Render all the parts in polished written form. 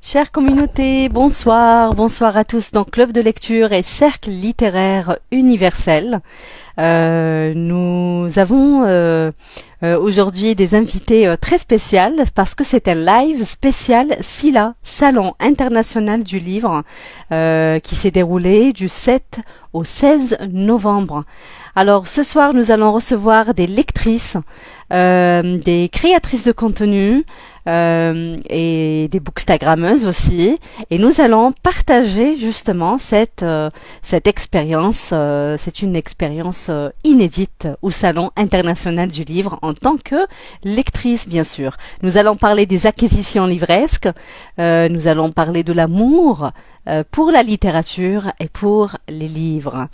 Chère communauté, bonsoir, bonsoir à tous dans Club de lecture et Cercle littéraire universel. Nous avons aujourd'hui des invités très spéciales parce que c'est un live spécial SILA, Salon international du livre, qui s'est déroulé du 7 au 16 novembre. Alors ce soir, nous allons recevoir des lectrices, des créatrices de contenu et des bookstagrammeuses aussi. Et nous allons partager justement cette expérience. C'est une expérience inédite au Salon international du livre en tant que lectrice, bien sûr. Nous allons parler des acquisitions livresques. Nous allons parler de l'amour pour la littérature et pour les livres.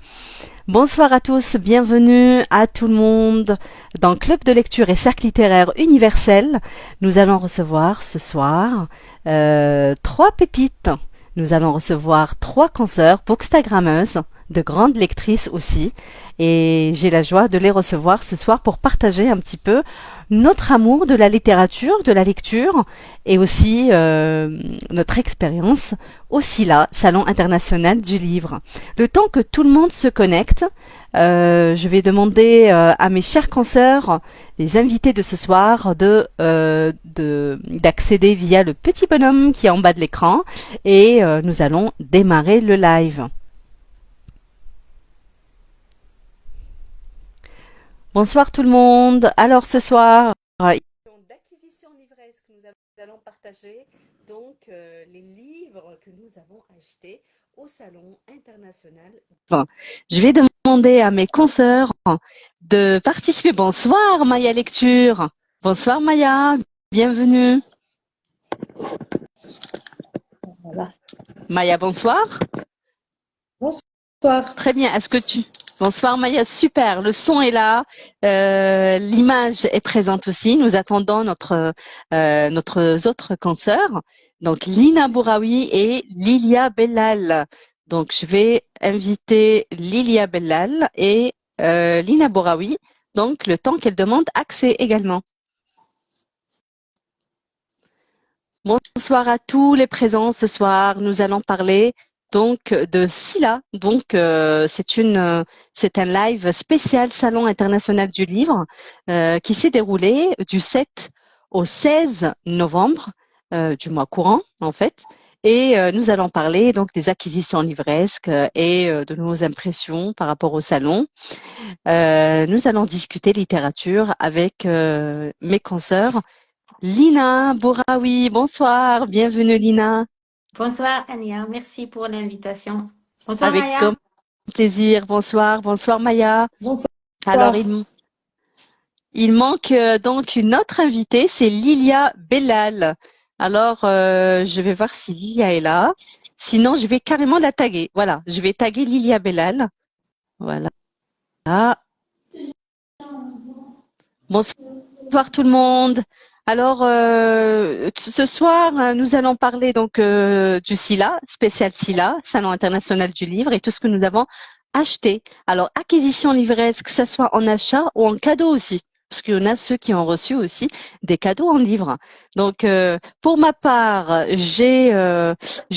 Bonsoir à tous, bienvenue à tout le monde dans Club de lecture et Cercle littéraire universel. Nous allons recevoir ce soir trois pépites. Nous allons recevoir trois consoeurs bookstagrammeuses, de grandes lectrices aussi. Et j'ai la joie de les recevoir ce soir pour partager un petit peu notre amour de la littérature, de la lecture et aussi notre expérience au SILA, Salon international du livre. Le temps que tout le monde se connecte, je vais demander à mes chers consoeurs, les invités de ce soir, d'accéder via le petit bonhomme qui est en bas de l'écran et nous allons démarrer le live. Bonsoir tout le monde. Alors ce soir, d'acquisition livresque, nous allons partager donc les livres que nous avons achetés au Salon international. Enfin, je vais demander à mes consoeurs de participer. Bonsoir Maya Lecture. Bonsoir Maya, bienvenue. Voilà. Maya, bonsoir. Bonsoir. Très bien. Bonsoir Maya, super. Le son est là, l'image est présente aussi. Nous attendons notre autres consoeurs, donc Lina Bouraoui et Lilia Bellal. Donc je vais inviter Lilia Bellal et Lina Bouraoui. Donc le temps qu'elle demande accès également. Bonsoir à tous les présents ce soir. Nous allons parler donc de SILA. Donc c'est un live spécial Salon international du livre qui s'est déroulé du 7 au 16 novembre du mois courant en fait. Et nous allons parler donc des acquisitions livresques et de nos impressions par rapport au salon. Nous allons discuter littérature avec mes consoeurs. Lina Bouraoui, bonsoir, bienvenue Lina. Bonsoir Ania, merci pour l'invitation. Bonsoir Avec grand Maya. plaisir, bonsoir, bonsoir Maya. Bonsoir. Alors il manque donc une autre invitée, c'est Lilia Bellal. Alors je vais voir si Lilia est là. Sinon je vais carrément la taguer. Voilà, je vais taguer Lilia Bellal. Voilà. Bonsoir tout le monde. Alors ce soir, nous allons parler donc du SILA, spécial SILA, Salon international du livre, et tout ce que nous avons acheté. Alors acquisition livresque, que ce soit en achat ou en cadeau aussi, parce qu'il y en a ceux qui ont reçu aussi des cadeaux en livre. Donc pour ma part, je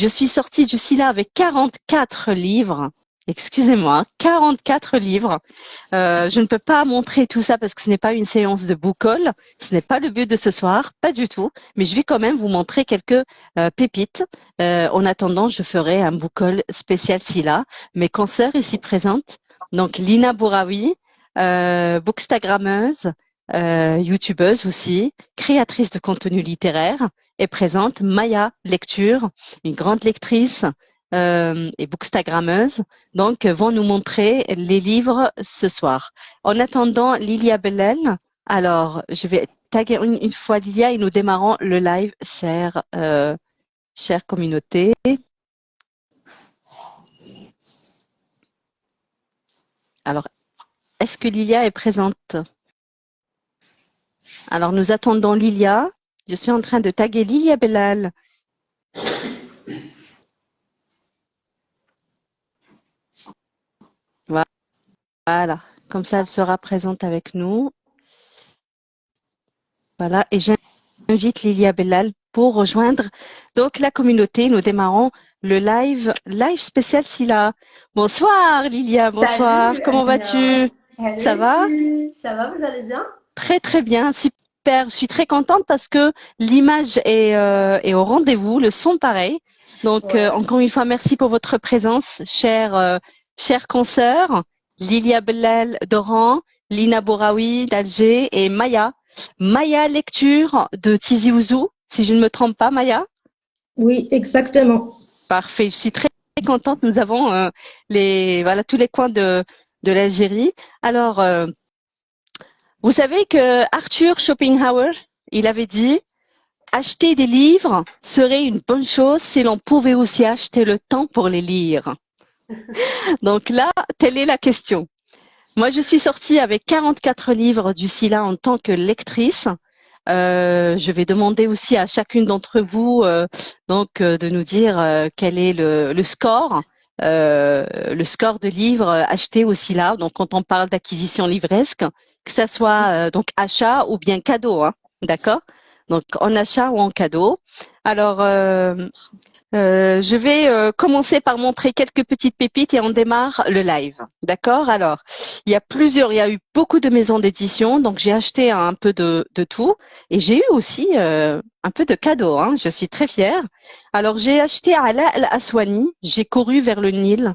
suis sortie du SILA avec 44 livres. Excusez-moi, 44 livres. Je ne peux pas montrer tout ça parce que ce n'est pas une séance de book haul. Ce n'est pas le but de ce soir, pas du tout. Mais je vais quand même vous montrer quelques pépites. En attendant, je ferai un book haul spécial SILA. Mes consoeurs ici présentes, donc Lina Bouraoui, bookstagrammeuse, youtubeuse aussi, créatrice de contenu littéraire, est présente. Maya Lecture, une grande lectrice et bookstagrammeuse, donc vont nous montrer les livres ce soir. En attendant, Lilia Bellel, alors je vais taguer une fois Lilia et nous démarrons le live, chère communauté. Alors, est-ce que Lilia est présente? Alors, nous attendons Lilia. Je suis en train de taguer Lilia Bellal. Voilà, comme ça elle sera présente avec nous. Voilà, et j'invite Lilia Bellal pour rejoindre donc la communauté. Nous démarrons le live spécial Sila. Bonsoir Lilia, bonsoir. Salut Comment Anya. vas-tu? Hello Ça les va? filles, ça va, vous allez bien? Très très bien, super. Je suis très contente parce que l'image est au rendez-vous, le son pareil. Donc Ouais. encore une fois, merci pour votre présence, chère consoeur, Lilia Bellal d'Oran, Lina Bouraoui d'Alger et Maya. Maya lecture de Tizi Ouzou, si je ne me trompe pas, Maya. Oui, exactement. Parfait, je suis très contente. Nous avons tous les coins de l'Algérie. Alors, vous savez que Arthur Schopenhauer, il avait dit acheter des livres serait une bonne chose si l'on pouvait aussi acheter le temps pour les lire. Donc là, telle est la question. Moi, je suis sortie avec 44 livres du SILA en tant que lectrice. Je vais demander aussi à chacune d'entre vous de nous dire quel est le score de livres achetés au SILA. Donc, quand on parle d'acquisition livresque, que ça soit donc achat ou bien cadeau, hein, d'accord? Donc, en achat ou en cadeau. Alors, je vais commencer par montrer quelques petites pépites et on démarre le live. D'accord? Alors, il y a eu beaucoup de maisons d'édition, donc j'ai acheté un peu de tout et j'ai eu aussi un peu de cadeaux, hein. Je suis très fière. Alors, j'ai acheté Ala Al-Aswani, j'ai couru vers le Nil.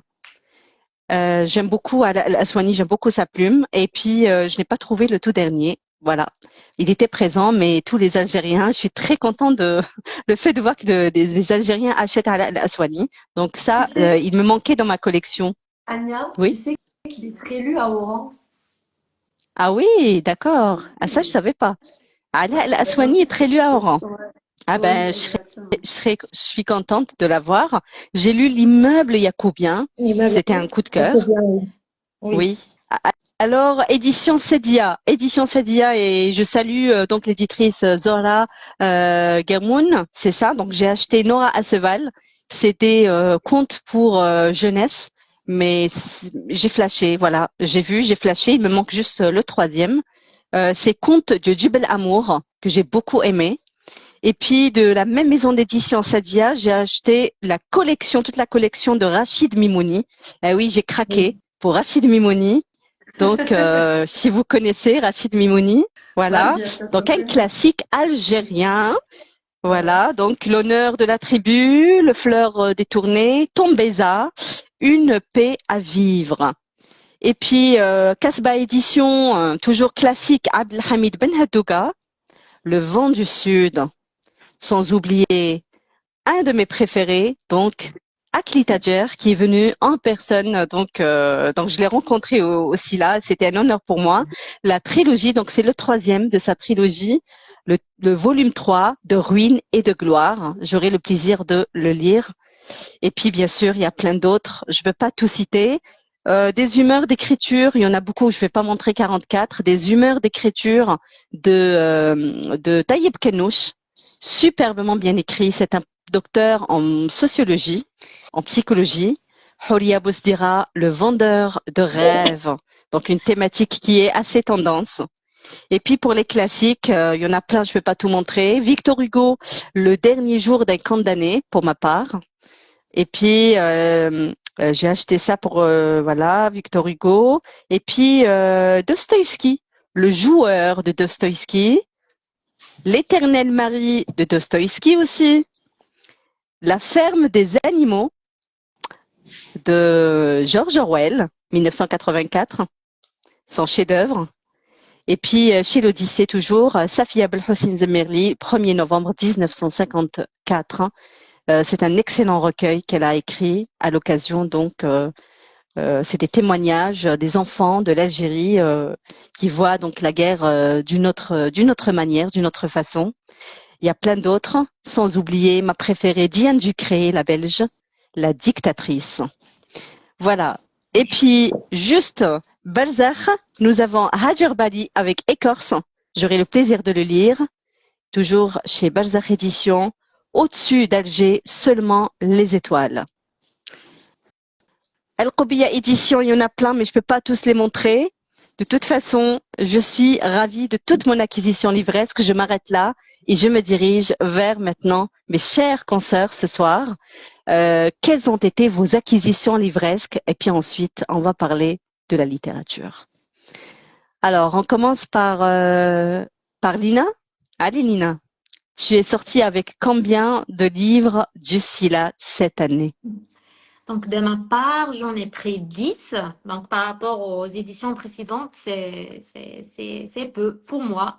J'aime beaucoup Ala Al-Aswani, j'aime beaucoup sa plume et puis je n'ai pas trouvé le tout dernier. Voilà. Il était présent, mais tous les Algériens, je suis très contente de le fait de voir que les Algériens achètent Ala Al-Aswani. Donc Tu ça, sais, il me manquait dans ma collection. Anya, tu Oui. sais qu'il est très lu à Oran? Ah oui, d'accord. Ah ça, je savais pas. Ala Ben oui, Al-Aswani est très lu à Oran. ouais. Ah Oui, ben, exactement. je suis contente de l'avoir. J'ai lu L'immeuble Yacoubien. L'immeuble C'était un coup de à cœur. Combien, oui. Oui. Oui. Alors, édition Sedia, et je salue donc l'éditrice Zora Germoun, c'est ça. Donc j'ai acheté Nora Asseval. C'était contes pour jeunesse, mais j'ai flashé, voilà, j'ai flashé. Il me manque juste le troisième. C'est Contes de Djibel Amour que j'ai beaucoup aimé. Et puis de la même maison d'édition Sadia, j'ai acheté toute la collection de Rachid Mimouni. Eh oui, j'ai craqué Oui. pour Rachid Mimouni. Donc, si vous connaissez Rachid Mimouni, Bah oui, voilà. bien sûr qu'on Donc, un connaît. classique algérien. Ouais. Voilà. Donc, l'honneur de la tribu, le fleur détourné, Tombeza, une paix à vivre. Et puis, Casbah Édition, toujours classique, Abdelhamid Ben Haddouga, Le vent du sud. Sans oublier un de mes préférés, donc Akli Tadjer, qui est venu en personne. Donc je l'ai rencontré aussi là. C'était un honneur pour moi. La trilogie, donc c'est le troisième de sa trilogie, le volume 3 de Ruines et de Gloire. J'aurai le plaisir de le lire. Et puis bien sûr, il y a plein d'autres. Je ne peux pas tout citer. Des humeurs d'écriture, il y en a beaucoup. Je ne vais pas montrer 44. Des humeurs d'écriture de Taïeb Kenouch, superbement bien écrit. C'est un docteur en sociologie, en psychologie. Horia Bousdira, le vendeur de rêves. Donc une thématique qui est assez tendance. Et puis pour les classiques, il y en a plein, je ne vais pas tout montrer. Victor Hugo, Le dernier jour d'un condamné, pour ma part. Et puis j'ai acheté ça pour voilà Victor Hugo. Et puis Dostoïevski, Le joueur de Dostoïevski, L'éternel mari de Dostoïevski aussi, La ferme des animaux de George Orwell, 1984, son chef-d'œuvre. Et puis chez l'Odyssée toujours, Safia Belhossein Zemerli, 1er novembre 1954. C'est un excellent recueil qu'elle a écrit à l'occasion donc c'est des témoignages des enfants de l'Algérie qui voient donc la guerre d'une autre manière, d'une autre façon. Il y a plein d'autres, sans oublier ma préférée Diane Ducré, la Belge, la dictatrice. Voilà. Et puis juste Balzac, nous avons Hajar Bali avec Écorce. J'aurai le plaisir de le lire. Toujours chez Balzac Éditions. Au-dessus d'Alger, seulement les étoiles. Al-Qubiyya édition, il y en a plein, mais je peux pas tous les montrer. De toute façon, je suis ravie de toute mon acquisition livresque. Je m'arrête là et je me dirige vers maintenant mes chers consoeurs ce soir. Quelles ont été vos acquisitions livresques? Et puis ensuite, on va parler de la littérature. Alors, on commence par Lina. Allez, Lina, tu es sortie avec combien de livres du SILA cette année? Donc, de ma part, j'en ai pris 10. Donc, par rapport aux éditions précédentes, c'est peu pour moi.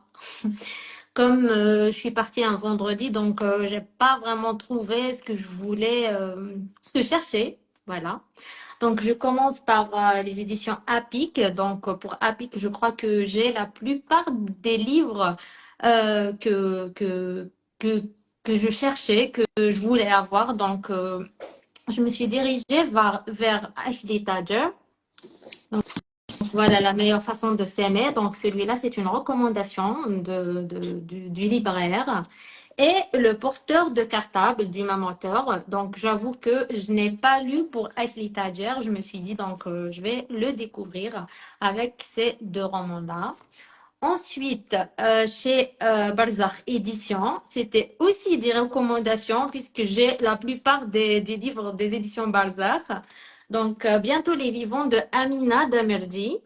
Comme je suis partie un vendredi, donc j'ai pas vraiment trouvé ce que je voulais, ce que je cherchais. Voilà. Donc, je commence par les éditions APIC. Donc, pour APIC, je crois que j'ai la plupart des livres euh, que, que, que, que je cherchais, que je voulais avoir. Donc, je me suis dirigée vers Ashley Tadger. Donc, voilà la meilleure façon de s'aimer. Donc, celui-là, c'est une recommandation du libraire. Et le porteur de cartable du même auteur. Donc, j'avoue que je n'ai pas lu pour Ashley Tadger. Je me suis dit, donc, je vais le découvrir avec ces deux romans-là. Ensuite, chez Balzac Éditions, c'était aussi des recommandations puisque j'ai la plupart des livres des éditions Balzac. Donc, bientôt les vivants de Amina Damerji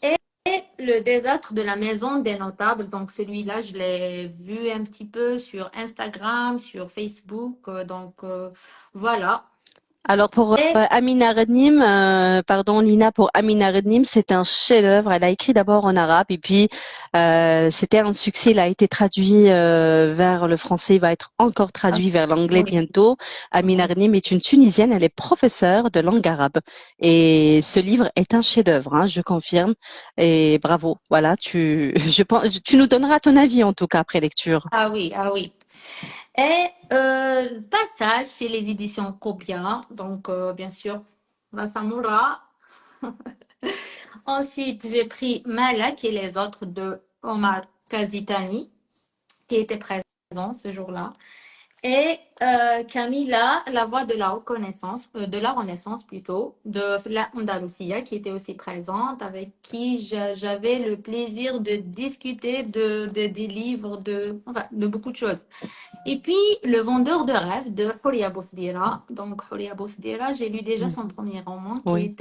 et le désastre de la maison des notables. Donc, celui-là, je l'ai vu un petit peu sur Instagram, sur Facebook. Voilà. Alors pour Et Amina Rednim, pardon Lina, pour Amina Rednim, c'est un chef-d'œuvre. Elle a écrit d'abord en arabe et puis c'était un succès. Il a été traduit vers le français, il va être encore traduit vers l'anglais oui, bientôt. Amina Rednim est une Tunisienne, elle est professeure de langue arabe et ce livre est un chef-d'œuvre, hein, je confirme. Et bravo, voilà, je pense, tu nous donneras ton avis en tout cas après lecture. ah oui, ah oui. Et passage chez les éditions Copia, donc bien sûr, la Samura. Ensuite, j'ai pris Malak et les autres de Omar Kazitani, qui était présent ce jour-là. Et Camilla, la voix de la reconnaissance, de la Renaissance plutôt, de la Andalusia, qui était aussi présente, avec qui j'avais le plaisir de discuter des livres, enfin, de beaucoup de choses. Et puis, Le vendeur de rêves de Horia Bousdira. Donc, Horia Bousdira, j'ai lu déjà Mm. son premier roman Oui,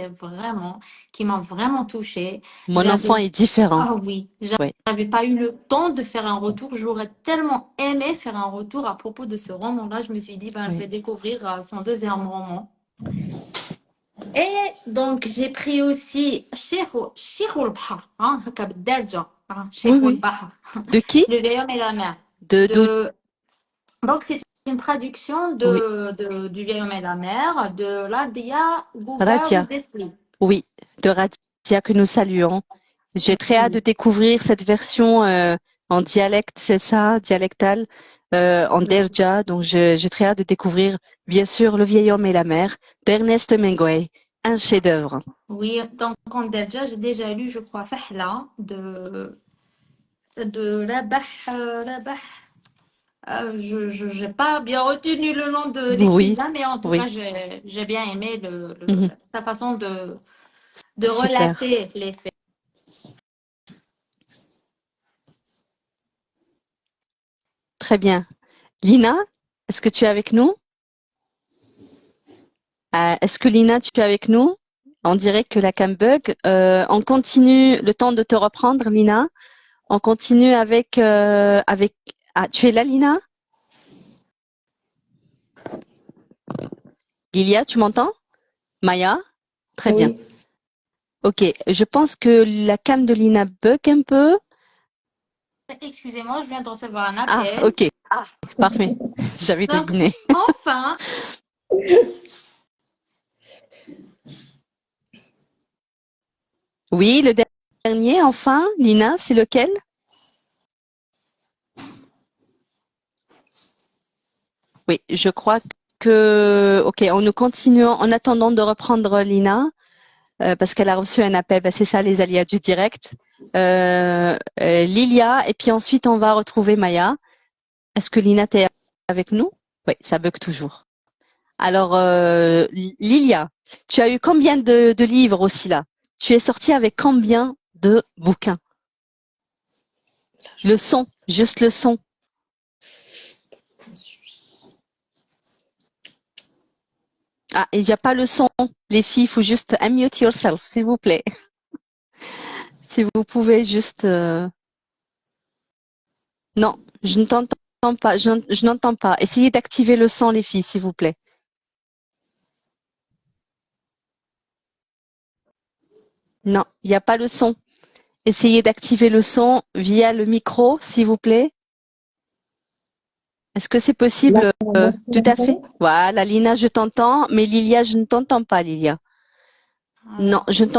qui m'a vraiment touchée. mon enfant J'avais, est différent. ah oui, Oui. j'avais pas eu le temps de faire un retour. J'aurais tellement aimé faire un retour à propos de ce roman-là. Je me suis dit, ben, je Oui. vais découvrir son deuxième roman. Et donc, j'ai pris aussi Sheikhul Bahar, hein, Derja, hein, Oui, Sheikhul oui. Bahar, De qui? Le vieil homme et la mer. D'où? Donc, c'est une traduction Oui. du vieil homme et la mer de Ladia Gougarou Radia. Desli. Oui, de Radia que nous saluons. J'ai très hâte de Oui, découvrir cette version en dialecte, c'est ça, dialectal, en Derja. Donc, j'ai très hâte de découvrir, bien sûr, Le vieil homme et la mer d'Ernest Hemingway, un chef-d'œuvre. oui, donc en Derja, j'ai déjà lu, je crois, Fahla de Rabah. Je n'ai pas bien retenu le nom de Oui, l'écrivain, mais en tout cas, oui. j'ai bien aimé Mhm. sa façon de Super. relater les faits. Très bien. Lina, est-ce que tu es avec nous? Est-ce que Lina, tu es avec nous? On dirait que la cam bug. On continue le temps de te reprendre, Lina. On continue avec. Ah, tu es là, Lina? Lilia, tu m'entends? Maya? Très bien. Oui. Ok. Je pense que la cam de Lina bug un peu. Excusez-moi, je viens de recevoir un Ah, appel. ok. Parfait. J'avais Donc, deviné. enfin, Oui, le dernier, enfin, Lina, c'est lequel? Oui, je crois que. Ok, on nous continuons en attendant de reprendre Lina. Parce qu'elle a reçu un appel. Ben, c'est ça les aléas du direct. Lilia, et puis ensuite on va retrouver Maya. Est-ce que Lina t'es avec nous? Oui, ça bug toujours. Alors Lilia, tu as eu combien de livres aussi là? tu es sortie avec combien de bouquins? Le son, juste le son. Ah, il n'y a pas le son. Les filles, il faut juste unmute yourself, s'il vous plaît. Si vous pouvez juste... Non, je ne t'entends pas. Je n'entends pas. Essayez d'activer le son, les filles, s'il vous plaît. Non, il n'y a pas le son. Essayez d'activer le son via le micro, s'il vous plaît. Est-ce que c'est possible? Tout à fait. Voilà, Lina, je t'entends, mais Lilia, je ne t'entends pas, Lilia. Non, je ne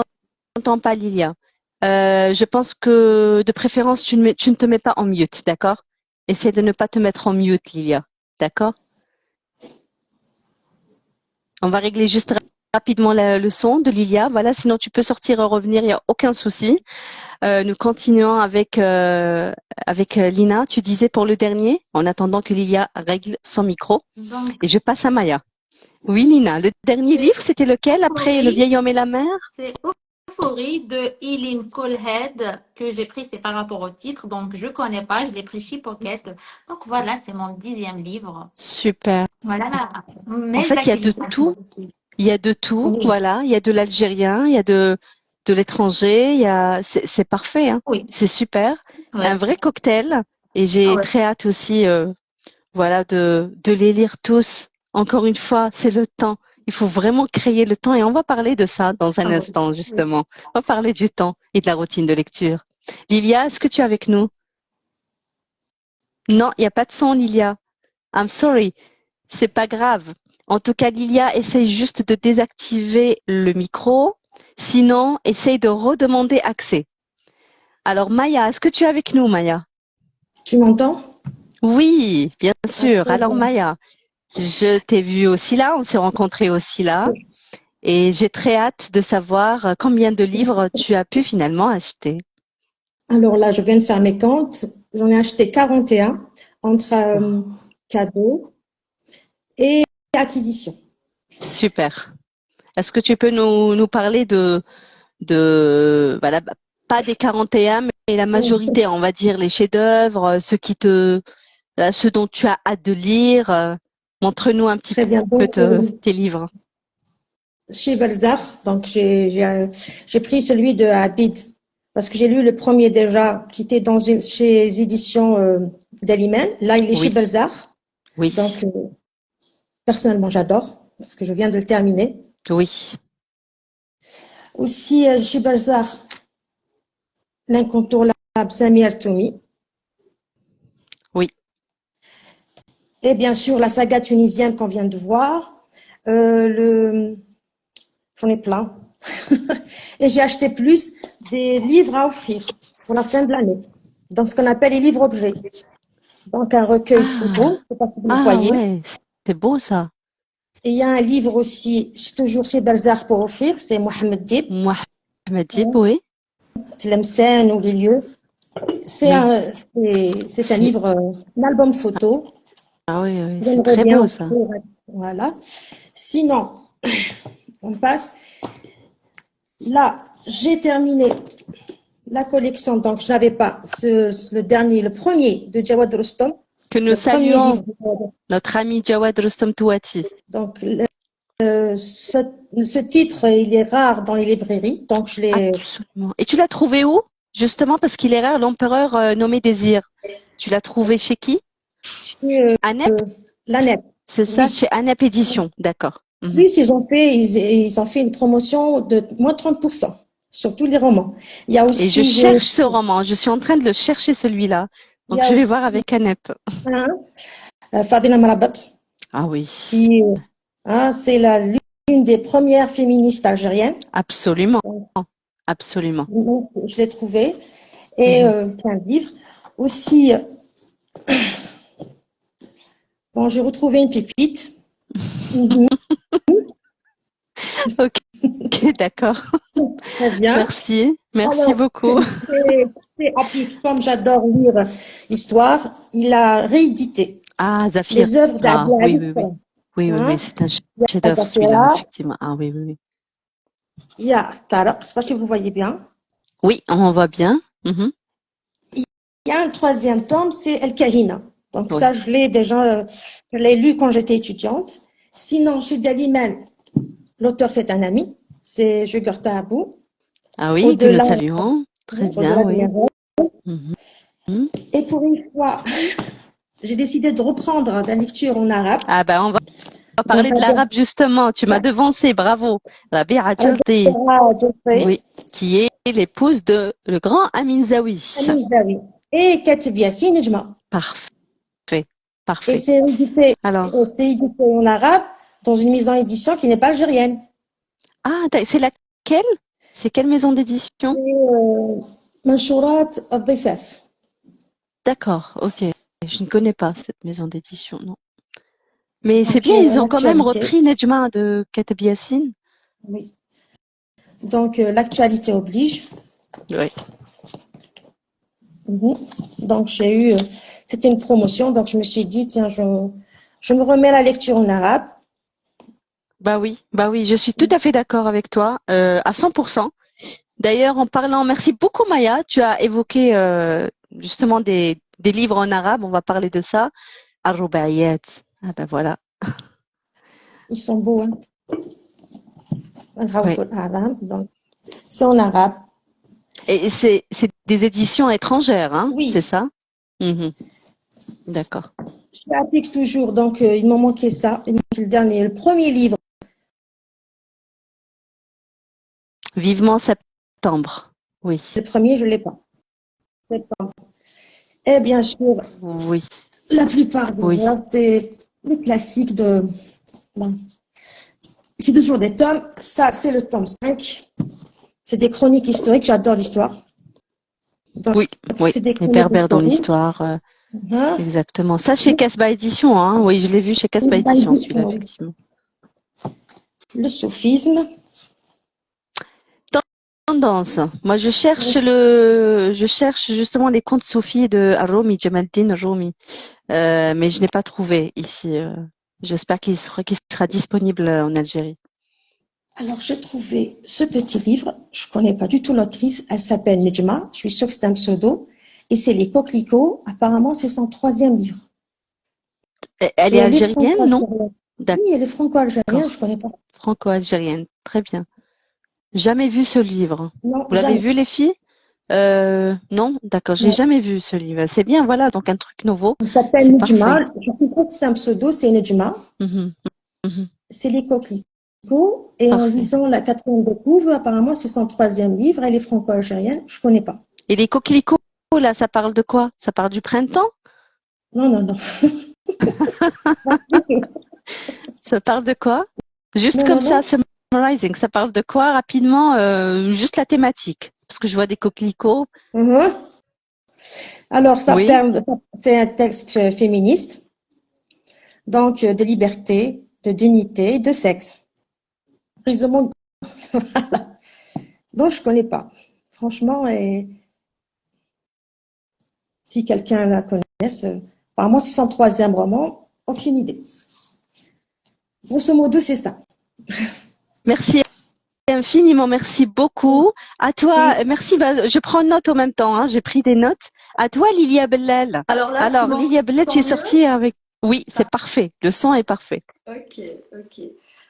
t'entends pas, Lilia. Je pense que de préférence, tu ne te mets pas en mute, d'accord? Essaie de ne pas te mettre en mute, Lilia. D'accord? On va régler juste rapidement le son de Lilia. Voilà, sinon tu peux sortir et revenir, il n'y a aucun souci. Nous continuons avec Lina. Tu disais pour le dernier, en attendant que Lilia règle son micro. Donc, Et je passe à Maya. Oui, Lina, le dernier c'est livre, c'était lequel après Le Euphorie. vieil homme et la mer? C'est Euphorie de Eileen Colhead que j'ai pris, c'est par rapport au titre, donc je connais pas, je l'ai pris chez Pocket. Donc voilà, c'est mon 10e livre. Super. Voilà En mes fait, il y a de acquisitions. tout. Il y a de tout, Oui, voilà. Il y a de l'algérien, il y a de l'étranger, c'est parfait, hein. oui, C'est super. Un ouais, vrai cocktail. Et j'ai ouais. très hâte aussi, voilà, de les lire tous. Encore une fois, c'est le temps. Il faut vraiment créer le temps et on va parler de ça dans un Ah instant, oui. justement. On va parler du temps et de la routine de lecture. Lilia, est-ce que tu es avec nous? Non, il n'y a pas de son, Lilia. I'm sorry. C'est pas grave. En tout cas, Lilia, essaye juste de désactiver le micro. Sinon, essaye de redemander accès. Alors, Maya, est-ce que tu es avec nous, Maya? Tu m'entends? Oui, bien sûr. Alors, D'accord. Maya, je t'ai vu aussi là, on s'est rencontrés aussi là. Et j'ai très hâte de savoir combien de livres tu as pu finalement acheter. Alors là, je viens de faire mes comptes. J'en ai acheté 41 entre cadeaux et acquisitions. Super. Est-ce que tu peux nous parler voilà, pas des 41, mais la majorité, on va dire les chefs-d'œuvre, ceux dont tu as hâte de lire. Montre-nous un petit Très bien. peu Donc, tes livres. chez Balzac, donc j'ai pris celui de Abid parce que j'ai lu le premier déjà qui était chez les éditions Delibes. Là, il est chez Oui, Balzac. oui, Donc, personnellement, j'adore parce que je viens de le terminer. oui, Aussi, chez Balzac, l'incontournable Samir Toumi. oui. Et bien sûr, la saga tunisienne qu'on vient de voir. J'en ai plein. Et j'ai acheté plus des livres à offrir pour la fin de l'année. Donc, ce qu'on appelle les livres objets. Donc, un recueil de Ah, photos, je sais pas si vous le ah voyez. ouais, c'est beau ça. Et il y a un livre aussi, toujours chez Balzac pour offrir, c'est Mohamed Dib, Mohamed Dib, oui. Tlemcen ou les lieux. C'est Oui, un c'est, livre, un album photo. ah oui, oui, c'est J'aimerais très bien beau ça. offrir. Voilà. Sinon, on passe. Là, j'ai terminé la collection, donc je n'avais pas le premier de Jawad Rostom, Que nous le premier saluons livre de Jawad Rostom. notre ami Jawad Rostom Touati. Donc, ce titre, il est rare dans les librairies, donc je l'ai. Absolument. Et tu l'as trouvé où? Justement parce qu'il est rare, l'empereur nommé Désir. Tu l'as trouvé chez qui? Chez Anep? l'ANEP. C'est ça, Oui. chez Anep Édition. D'accord. Mhm. Oui, ils ont fait une promotion de moins 30% sur tous les romans. Il y a Et je aussi, cherche ce roman. Je suis en train de le chercher celui-là. il y Donc a je vais aussi voir avec Anep. Fadila Marabat, Ah oui, qui, c'est l'une des premières féministes algériennes. absolument. Absolument. Donc, je l'ai trouvé. Et Mhm. plein de livres. Aussi, bon, j'ai retrouvé une pépite. Mhm. Ok, d'accord. Très bien. Merci. Merci Alors, beaucoup. c'est Apik, comme j'adore lire l'histoire, il a réédité Ah, Zafir. les œuvres Ah d'Abdel oui, Aziz. oui, oui. Oui, oui, oui. Hein? C'est un Il y a chef-d'œuvre celui-là, Zafira, effectivement. Ah oui, oui, oui. Il y a Tariq, je ne sais pas si vous voyez bien. Oui, on voit bien. Mhm. Il y a un troisième tome, c'est El Kahina. Donc Oui. ça, je l'ai lu quand j'étais étudiante. Sinon, chez Daliman, l'auteur, c'est un ami, c'est Jugurta Abou. Ah oui, que nous Au-delà, saluons. Très bien, au-delà de mes oui. rêves. Mhm. Mhm. Et pour une fois, j'ai décidé de reprendre la lecture en arabe. Ah ben, on va Donc, parler de l'arabe justement. Tu m'as devancé, bravo. Rabia Djalti, oui, qui est l'épouse de le grand Amin Zawi. et Katib Yassine Nejma. Parfait, Et parfait. Alors, c'est édité en arabe dans une maison d'édition qui n'est pas algérienne. c'est laquelle? C'est quelle maison d'édition? C'est Manchourat Abdefaf. D'accord, ok. Je ne connais pas cette maison d'édition, non. Mais c'est Donc, bien, ils ont quand même l'actualité. repris Nejma de Kateb Yassine. Oui. Donc, l'actualité oblige. Oui. Mhm. Donc, c'était une promotion. Donc, je me suis dit, tiens, je me remets à la lecture en arabe. Bah oui, je suis tout à fait d'accord avec toi, à 100%. D'ailleurs, en parlant, merci beaucoup Maya, tu as évoqué justement des livres en arabe, on va parler de ça. Ar-Rubaiyat. Ah ben voilà. Ils sont beaux, hein. Oui. Donc, c'est en arabe. Et c'est des éditions étrangères, hein, c'est Oui, ça? Mhm. D'accord. je l'applique toujours. Donc, il m'a manqué ça. Il m'a manqué le dernier, le premier livre. Vivement septembre. Oui. Le premier, je ne l'ai pas. Et bien sûr, Oui. la plupart des Oui. œuvres, c'est le classique de. Bon, c'est toujours des tomes. Ça, c'est le tome 5. C'est des chroniques historiques. J'adore l'histoire. Donc, Oui. Oui. c'est des Les chroniques Berbères dans historiques. l'histoire. Hein. Exactement. Ça chez Casbah Édition, hein. Oui, je l'ai vu chez Casbah Édition, celui-là, effectivement. Le soufisme. Tendance. Moi, je cherche justement les contes soufis de Rumi, Jamaldin Rumi, mais je n'ai pas trouvé ici. J'espère qu'il sera disponible en Algérie. Alors, j'ai trouvé ce petit livre. Je ne connais pas du tout l'autrice. Elle s'appelle Nejma. Je suis sûre que c'est un pseudo. Et c'est Les Coquelicots. Apparemment, c'est son troisième livre. Elle Et est elle est algérienne, non? franco-algérienne. Oui, elle est franco-algérienne. Je D'accord. ne connais pas. Franco-algérienne. Très bien. Jamais vu ce livre. Non, Vous l'avez jamais. vu, les filles? Non? D'accord. J'ai Non. jamais vu ce livre. C'est bien, voilà. Donc un truc nouveau. Elle s'appelle C'est Nejma. parfait. Je suis sûre que c'est un pseudo. C'est Nejma. Mhm. Mhm. C'est Les Coquelicots. Et en Parfait. lisant La quatrième de couve, apparemment, c'est son troisième livre. Elle est franco-algérienne. Je ne connais pas. Et les coquelicots, là, ça parle de quoi? Ça parle du printemps? Non, non, non. Ça parle de quoi? Juste Non, comme non, ça, non. summarizing, ça parle de quoi rapidement? Juste la thématique. Parce que je vois des coquelicots. Mhm. Alors, Oui. c'est un texte féministe. Donc, de liberté, de dignité, de sexe. Prise de monde. Donc, je connais pas. Franchement, et si quelqu'un la connaisse, apparemment, c'est son troisième roman, aucune idée. Grosso modo, c'est ça. Merci infiniment, merci beaucoup. À toi, Oui. merci. Je prends note en même temps, hein, j'ai pris des notes. À toi, Lilia Bellal. Alors là, tu Alors, Lilia Bellal, tu es m'entends mieux? sortie avec. Oui, c'est parfait. Le son est parfait. Ok, ok.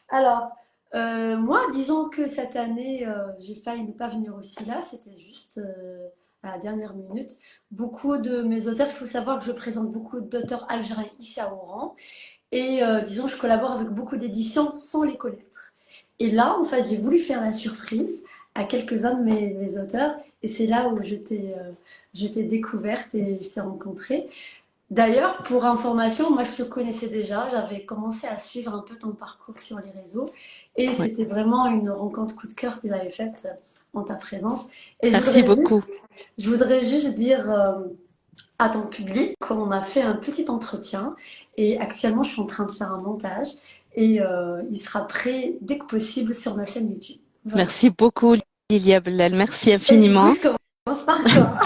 Alors, moi, disons que cette année, j'ai failli ne pas venir aussi là, c'était juste à la dernière minute. Beaucoup de mes auteurs, il faut savoir que je présente beaucoup d'auteurs algériens ici à Oran, et disons, je collabore avec beaucoup d'éditions sans les connaître. Et là, en fait, j'ai voulu faire la surprise à quelques-uns de mes auteurs, et c'est là où je t'ai découverte et je t'ai rencontrée. D'ailleurs, pour information, moi je te connaissais déjà, j'avais commencé à suivre un peu ton parcours sur les réseaux et Ouais. c'était vraiment une rencontre coup de cœur que j'avais faite en ta présence. Et Merci beaucoup. je voudrais juste dire à ton public qu'on a fait un petit entretien et actuellement je suis en train de faire un montage et il sera prêt dès que possible sur ma chaîne YouTube. Voilà. Merci beaucoup, Lilia Bellal. Merci Et du coup, infiniment. je commence par toi.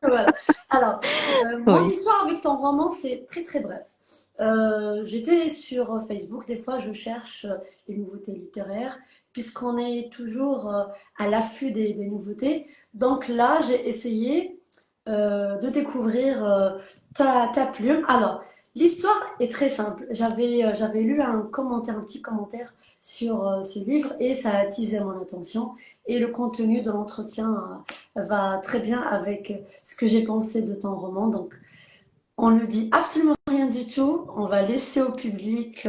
Voilà. Alors, mon Oui. histoire avec ton roman, c'est très très bref. J'étais sur Facebook, des fois je cherche les nouveautés littéraires, puisqu'on est toujours à l'affût des nouveautés. Donc là, j'ai essayé de découvrir ta plume. Alors, l'histoire est très simple. J'avais lu un petit commentaire sur ce livre et ça a attisé mon attention. Et le contenu de l'entretien va très bien avec ce que j'ai pensé de ton roman. Donc, on ne dit absolument rien du tout. On va laisser au public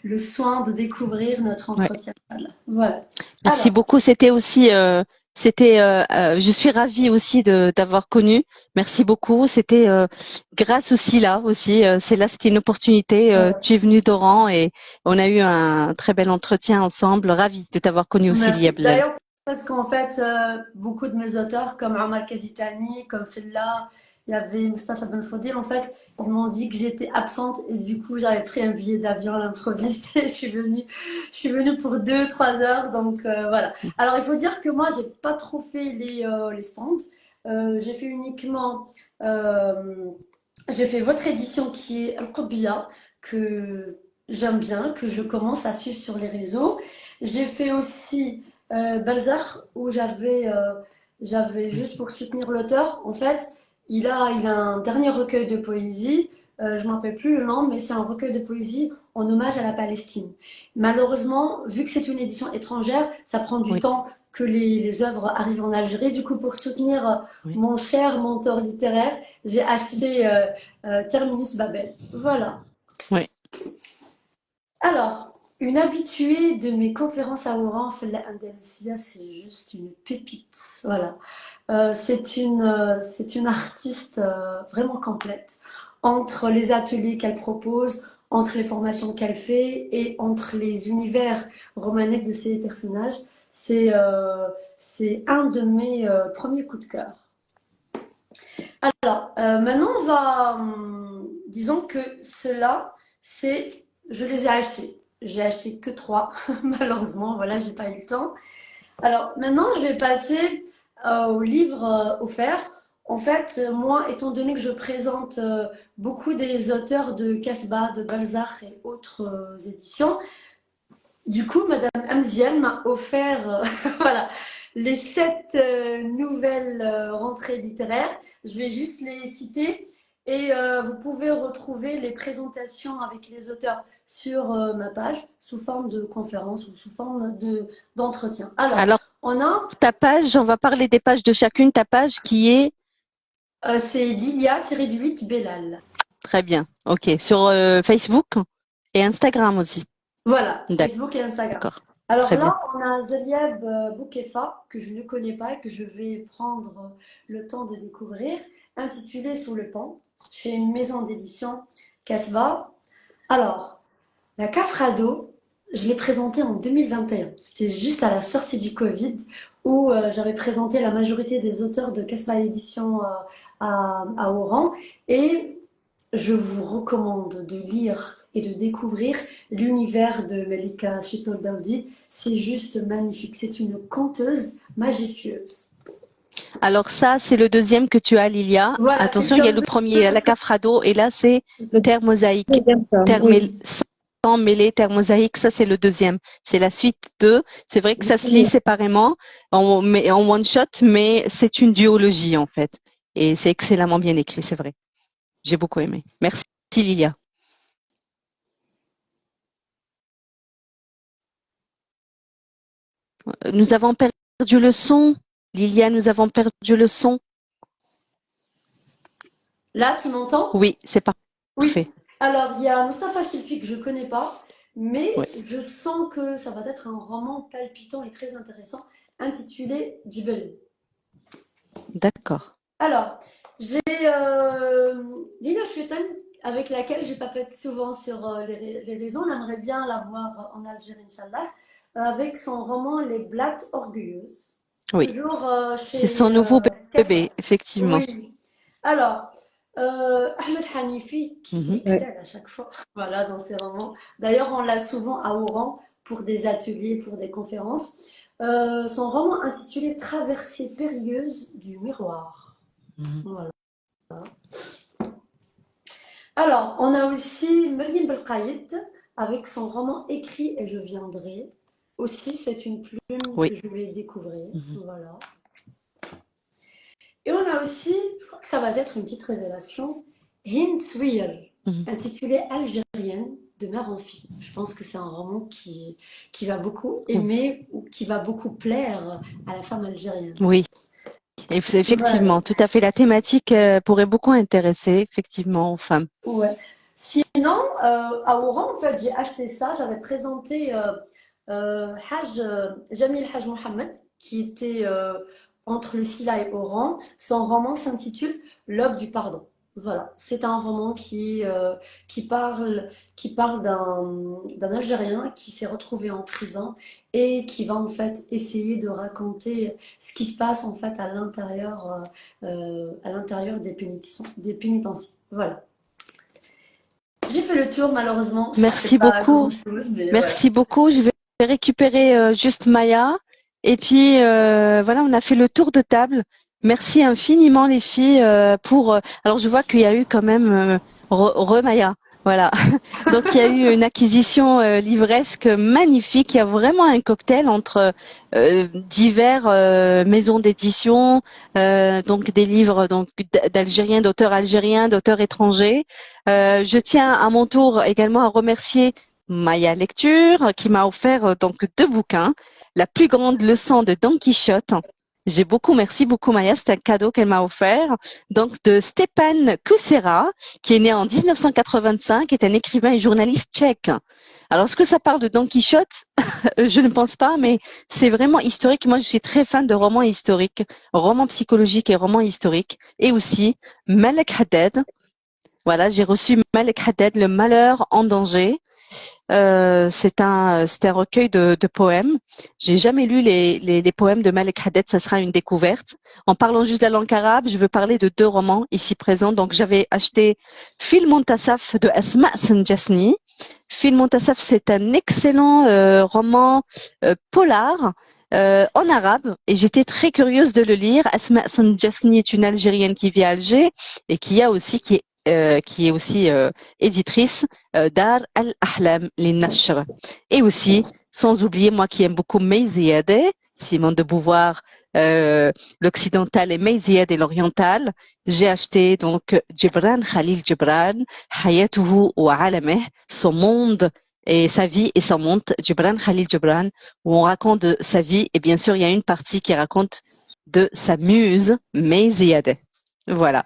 le soin de découvrir notre Ouais. entretien. Voilà. Merci Alors, beaucoup. Je suis ravie aussi d'avoir connu. Merci beaucoup. C'était grâce aussi là aussi. C'était une opportunité. Tu es venu d'Oran et on a eu un très bel entretien ensemble. Ravie de t'avoir connu aussi, merci. Liablel. D'ailleurs, parce qu'en fait, beaucoup de mes auteurs, comme Omar Kazitani, comme Fella, il y avait Mustafa Ben Fodil, en fait, ils m'ont dit que j'étais absente et du coup, j'avais pris un billet d'avion à l'improviste et je suis venue pour 2, 3 heures. Donc, voilà. Alors, il faut dire que moi, j'ai pas trop fait les stands. J'ai fait uniquement, euh, j'ai fait votre édition qui est Al-Qubbiya, que j'aime bien, que je commence à suivre sur les réseaux. J'ai fait aussi Balzac, où j'avais juste pour soutenir l'auteur. En fait, il a un dernier recueil de poésie. Je ne me rappelle plus le nom, mais c'est un recueil de poésie en hommage à la Palestine. Malheureusement, vu que c'est une édition étrangère, ça prend du Oui, temps que les œuvres arrivent en Algérie. Du coup, pour soutenir oui. mon cher mentor littéraire, j'ai acheté Terminus Babel. Voilà. Oui. Alors, une habituée de mes conférences à Oran, Fella Andalusia, c'est juste une pépite. Voilà. C'est une artiste vraiment complète. Entre les ateliers qu'elle propose, entre les formations qu'elle fait et entre les univers romanesques de ses personnages, c'est un de mes premiers coups de cœur. Alors, maintenant, disons que ceux-là, je les ai achetés. J'ai acheté que 3, malheureusement, voilà, j'ai pas eu le temps. Alors, maintenant, je vais passer aux livres offerts. En fait, moi, étant donné que je présente beaucoup des auteurs de Casbah, de Balzac et autres éditions, du coup, Madame Amziel m'a offert voilà, les 7 nouvelles rentrées littéraires. Je vais juste les citer et vous pouvez retrouver les présentations avec les auteurs sur ma page sous forme de conférence ou sous forme d'entretien. Alors, Alors, on a, ta page, on va parler des pages de chacune. Ta page qui est c'est Lilia-8 Bellal. très bien. Ok. Sur Facebook et Instagram aussi. Voilà, Facebook et Instagram. D'accord. Alors Très bien. là, on a Zeliab Boukefa, que je ne connais pas et que je vais prendre le temps de découvrir, intitulé Sous le pont, chez une maison d'édition Casbah. Alors, la Cafrado, je l'ai présentée en 2021. C'était juste à la sortie du Covid, où j'avais présenté la majorité des auteurs de Casbah Édition à Oran. Et je vous recommande de lire et de découvrir l'univers de Melika Chitoldaoudi. C'est juste magnifique. C'est une conteuse majestueuse. Alors ça, c'est le deuxième que tu as, Lilia. Voilà, c'est Attention, il y a comme le premier, la Cafrado, et là, c'est Le terre mosaïque. deuxième tome, oui. Sans mêler, terre mosaïque, ça, c'est le deuxième. C'est la suite 2. C'est vrai que ça se lit séparément, en one shot, mais c'est une duologie, en fait. Et c'est excellemment bien écrit, c'est vrai. J'ai beaucoup aimé. Merci, Lilia. Nous avons perdu le son. Lilia, nous avons perdu le son. Là, tu m'entends? Oui, c'est parfait. Oui. Alors, il y a Mustapha Chilfi que je ne connais pas, mais Ouais. je sens que ça va être un roman palpitant et très intéressant, intitulé Djibel. D'accord. Alors, j'ai Lina Chuetan, avec laquelle j'ai papoté souvent sur les réseaux. On aimerait bien la voir en Algérie, Inch'Allah, avec son roman Les Blattes Orgueilleuses. Oui. Toujours C'est chez son nouveau bébé, Casbah. effectivement. Oui. Alors, Ahmed Hanifi, qui excelle à chaque fois, voilà, dans ses romans. D'ailleurs, on l'a souvent à Oran pour des ateliers, pour des conférences. Son roman intitulé Traversée périlleuse du miroir. Voilà. Alors, on a aussi Meriem Belkhaït avec son roman Écrit et je viendrai. Aussi, c'est une plume Oui. que je vais découvrir. Mhm. Voilà. Et on a aussi, je crois que ça va être une petite révélation, Hind Swir, Mhm. intitulée Algérienne de mère en fille. Je pense que c'est un roman qui va beaucoup Ou- aimer ou qui va beaucoup plaire à la femme algérienne. Oui, Voilà. effectivement, tout à fait. La thématique pourrait beaucoup intéresser, effectivement, aux femmes. Ouais. Sinon, à Oran, en fait, j'ai acheté ça. J'avais présenté Jamil Haj Mohammed, qui était entre le Silla et Oran. Son roman s'intitule L'aube du pardon. Voilà, c'est un roman qui parle, qui parle d'un Algérien qui s'est retrouvé en prison et qui va en fait essayer de raconter ce qui se passe en fait à l'intérieur des pénitenciers. Voilà. J'ai fait le tour, malheureusement. Merci C'est pas beaucoup. grand-chose, mais voilà. Merci beaucoup. Je vais récupérer juste Maya. Et puis, voilà, on a fait le tour de table. Merci infiniment, les filles, pour... alors, je vois qu'il y a eu quand même... Maya. Voilà. Donc, il y a eu une acquisition livresque magnifique. Il y a vraiment un cocktail entre divers maisons d'édition, donc des livres donc d'Algériens, d'auteurs algériens, d'auteurs étrangers. Je tiens à mon tour également à remercier Maya Lecture, qui m'a offert donc 2 bouquins. La plus grande leçon de Don Quichotte. Merci beaucoup Maya, c'est un cadeau qu'elle m'a offert. Donc de Stepan Kusera, qui est né en 1985, est un écrivain et journaliste tchèque. Alors est-ce que ça parle de Don Quichotte? Je ne pense pas, mais c'est vraiment historique. Moi, je suis très fan de romans historiques, romans psychologiques et romans historiques. Et aussi Malek Haddad. Voilà, j'ai reçu Malek Haddad, Le Malheur en danger. C'est un recueil de poèmes. J'ai jamais lu les poèmes de Malek Haddad, ça sera une découverte. En parlant juste la langue arabe, je veux parler de 2 romans ici présents. Donc j'avais acheté Fil Montasaf de Asma Senjasni. Fil Montasaf, c'est un excellent roman polar. En arabe, et j'étais très curieuse de le lire. Asma Senjasni est une Algérienne qui vit à Alger et qui est aussi éditrice Dar al-Ahlam Nashr. Et aussi, sans oublier, moi qui aime beaucoup May Ziadeh, Simone de Beauvoir, l'occidental et May Ziadeh l'oriental, j'ai acheté donc Gibran Khalil Gibran, Hayatuhu wa Alameh, son monde et sa vie et son monde, Gibran Khalil Gibran, où on raconte de sa vie et bien sûr il y a une partie qui raconte de sa muse May Ziadeh. Voilà.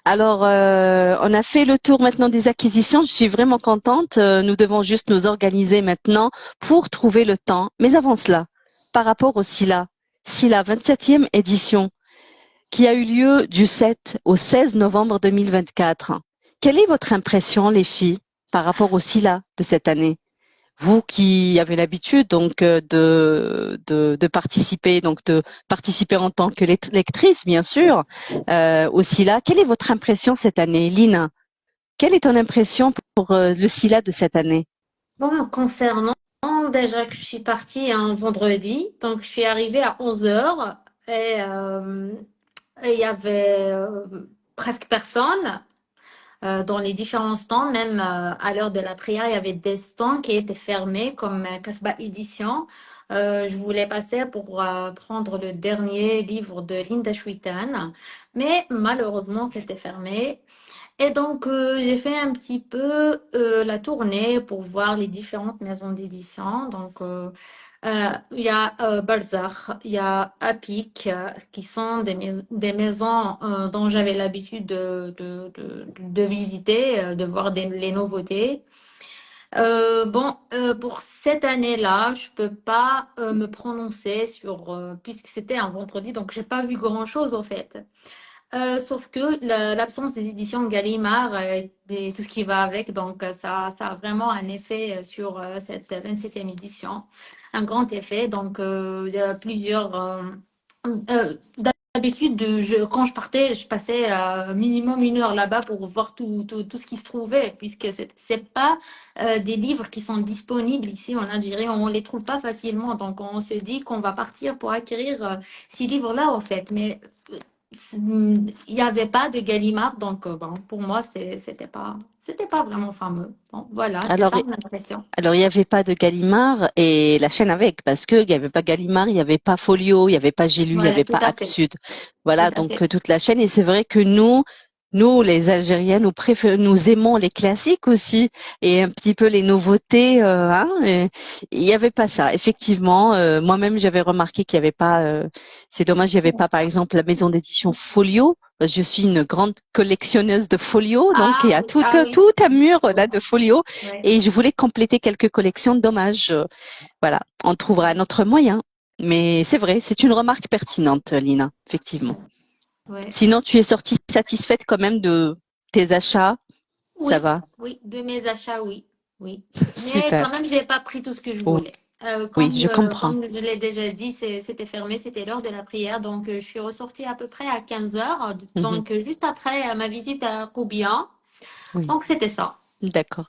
Alors, on a fait le tour maintenant des acquisitions. Je suis vraiment contente. Nous devons juste nous organiser maintenant pour trouver le temps. Mais avant cela, par rapport au SILA 27e édition, qui a eu lieu du 7 au 16 novembre 2024. Quelle est votre impression, les filles, par rapport au SILA de cette année? Vous qui avez l'habitude donc de participer, donc de participer en tant que lectrice, bien sûr, au SILA. Quelle est votre impression cette année, Lina? Quelle est ton impression pour le SILA de cette année? Bon, concernant déjà que je suis partie un vendredi, donc je suis arrivée à 11 heures et il y avait presque personne dans les différents stands, même à l'heure de la prière, il y avait des stands qui étaient fermés comme Casbah Édition. Je voulais passer pour prendre le dernier livre de Linda Schuiten, mais malheureusement c'était fermé. Et donc, j'ai fait un petit peu la tournée pour voir les différentes maisons d'édition. Donc, il y a Balzac, il y a Apic, qui sont des maisons dont j'avais l'habitude de visiter, de voir les nouveautés. Bon, pour cette année-là, je peux pas me prononcer sur, puisque c'était un vendredi, donc j'ai pas vu grand-chose en fait. Sauf que l'absence des éditions Gallimard et tout ce qui va avec, donc ça a vraiment un effet sur cette 27e édition, un grand effet. Donc il y a plusieurs. D'habitude, quand je partais, je passais minimum 1 heure là-bas pour voir tout ce qui se trouvait, puisque c'est pas des livres qui sont disponibles ici en Algérie, on les trouve pas facilement. Donc on se dit qu'on va partir pour acquérir ces livres-là, au fait. Mais il n'y avait pas de Gallimard, donc bon, pour moi, c'était pas vraiment fameux. Bon, voilà, c'est Alors, ça mon impression. Alors, il n'y avait pas de Gallimard et la chaîne avec, parce qu'il n'y avait pas Gallimard, il n'y avait pas Folio, il n'y avait pas J'ai lu, il n'y Voilà, avait tout pas à Actes fait, Sud. tout Voilà, à donc fait. toute la chaîne. Et c'est vrai que nous, les Algériens, nous aimons les classiques aussi et un petit peu les nouveautés. Et il n'y avait pas ça. Effectivement, moi-même, j'avais remarqué qu'il n'y avait pas. C'est dommage, il n'y avait pas, par exemple, la maison d'édition Folio. Parce que je suis une grande collectionneuse de folio, donc il y Ah a oui, ah oui, tout un mur là de folio. ouais, Et je voulais compléter quelques collections. Dommage. Voilà, on trouvera un autre moyen. Mais c'est vrai, c'est une remarque pertinente, Lina, effectivement. ouais. Sinon, tu es sortie satisfaite quand même de tes achats. Ça Oui, va? oui, de mes achats, oui, oui. Mais Super. quand même, j'ai pas pris tout ce que je Oh, voulais. oui, je comprends. Comme je l'ai déjà dit, c'était fermé, c'était l'heure de la prière. Donc, je suis ressortie à peu près à 15 heures. Mhm. Donc, juste après ma visite à Roubia. Oui, Donc, c'était ça. d'accord.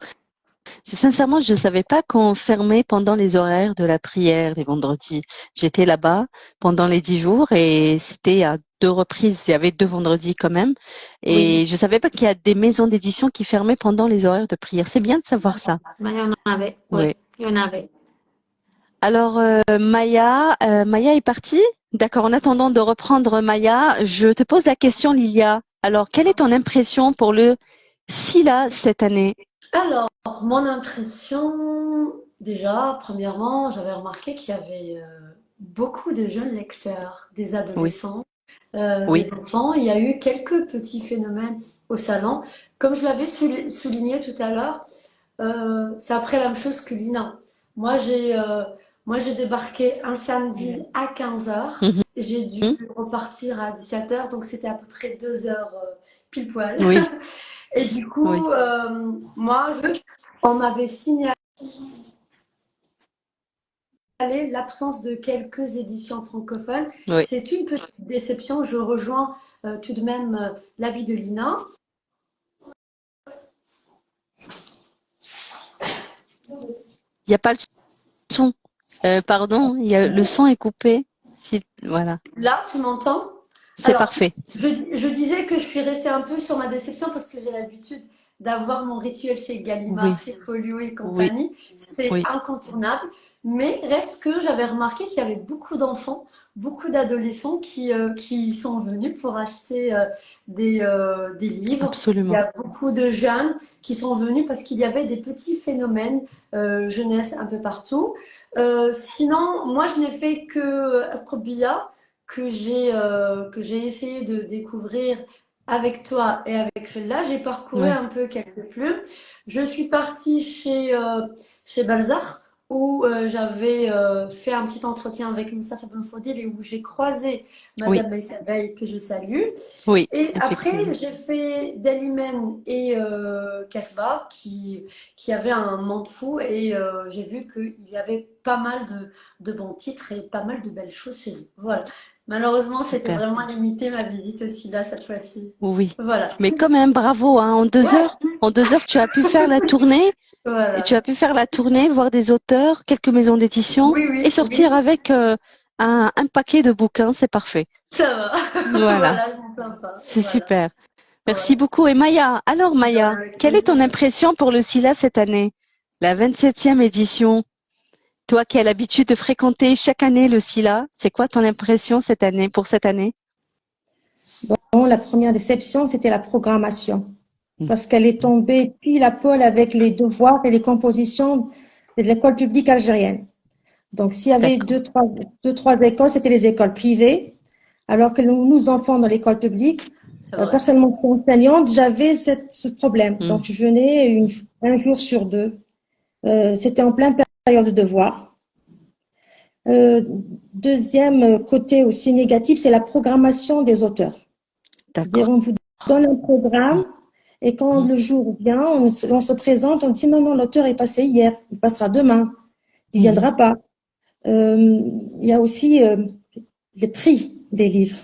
Sincèrement, je ne savais pas qu'on fermait pendant les horaires de la prière les vendredis. J'étais là-bas pendant les 10 jours et c'était à deux reprises. Il y avait deux vendredis quand même. Oui, Et je ne savais pas qu'il y a des maisons d'édition qui fermaient pendant les horaires de prière. C'est bien de savoir ça. ben, il y en avait, oui, Oui. il y en avait. Alors, Maya est partie? D'accord. En attendant de reprendre Maya, je te pose la question, Lilia. Alors, quelle est ton impression pour le SILA cette année? Alors, mon impression, déjà, premièrement, j'avais remarqué qu'il y avait beaucoup de jeunes lecteurs, des Oui, adolescents, oui. des enfants. Il y a eu quelques petits phénomènes au salon. Comme je l'avais souligné tout à l'heure, c'est après la même chose que Lina. Moi, j'ai débarqué un samedi à 15 heures. Mhm. J'ai dû repartir à 17 heures, donc c'était à peu près 2 heures pile poil. Oui, Et du oui, coup, moi, on m'avait signalé l'absence de quelques éditions francophones. oui. C'est une petite déception. Je rejoins tout de même l'avis de Lina. Il n'y a pas le son. Pardon, le son est coupé. Voilà, Là, tu m'entends? c'est Alors, parfait. je disais que je suis restée un peu sur ma déception parce que j'ai l'habitude d'avoir mon rituel chez Gallimard, Oui, chez Folio et oui, compagnie. C'est oui, incontournable. Mais reste que j'avais remarqué qu'il y avait beaucoup d'enfants, beaucoup d'adolescents qui sont venus pour acheter des livres. Il y absolument. a beaucoup de jeunes qui sont venus parce qu'il y avait des petits phénomènes jeunesse un peu partout. Sinon, moi, je n'ai fait que Acrobia que j'ai essayé de découvrir avec toi et avec Fella. J'ai parcouru Oui, un peu quelques plumes. Je suis partie chez Balzar où j'avais fait un petit entretien avec Moustapha Ben Fodil et où j'ai croisé oui, Madame Maïssa Bey que je salue. oui, Et après, effectivement. j'ai fait Dalimen et Casbah qui avaient un monde fou et j'ai vu qu'il y avait pas mal de bons titres et pas mal de belles choses chez eux. Voilà. Malheureusement, c'était Super. vraiment limité ma visite aussi là cette fois-ci. Oui. Voilà. Mais quand même, bravo, hein. Ouais, En 2 heures, tu as pu faire la tournée. Et tu voilà. as pu faire la tournée, voir des auteurs, quelques maisons d'édition Oui, et oui, sortir oui, avec un paquet de bouquins. C'est parfait. ça va. Voilà, Voilà, c'est sympa. c'est Voilà. super. Merci Voilà. beaucoup. Et Maya, alors Et ben, Maya, avec quelle est ton plaisir. impression pour le SILA cette année? La 27e édition. Toi qui as l'habitude de fréquenter chaque année le SILA, c'est quoi ton impression cette année, pour cette année? Bon, la première déception, c'était la programmation, Mm. parce qu'elle est tombée pile à poil avec les devoirs et les compositions de l'école publique algérienne. Donc, s'il y avait D'accord. deux, trois écoles, c'était les écoles privées, alors que nous enfants dans l'école publique, C'est vrai. personnellement, je suis enseignante, j'avais ce problème. Mm. Donc, je venais un jour sur deux. C'était en pleine période de devoirs. Euh, Deuxième côté aussi négatif, c'est la programmation des auteurs. C'est-à-dire, D'accord. on vous donne un Mm. programme et quand Mm. le jour vient, on se présente, on dit non, non, l'auteur est passé hier, il passera demain, il Mhm. viendra pas. Il y a aussi le prix des livres.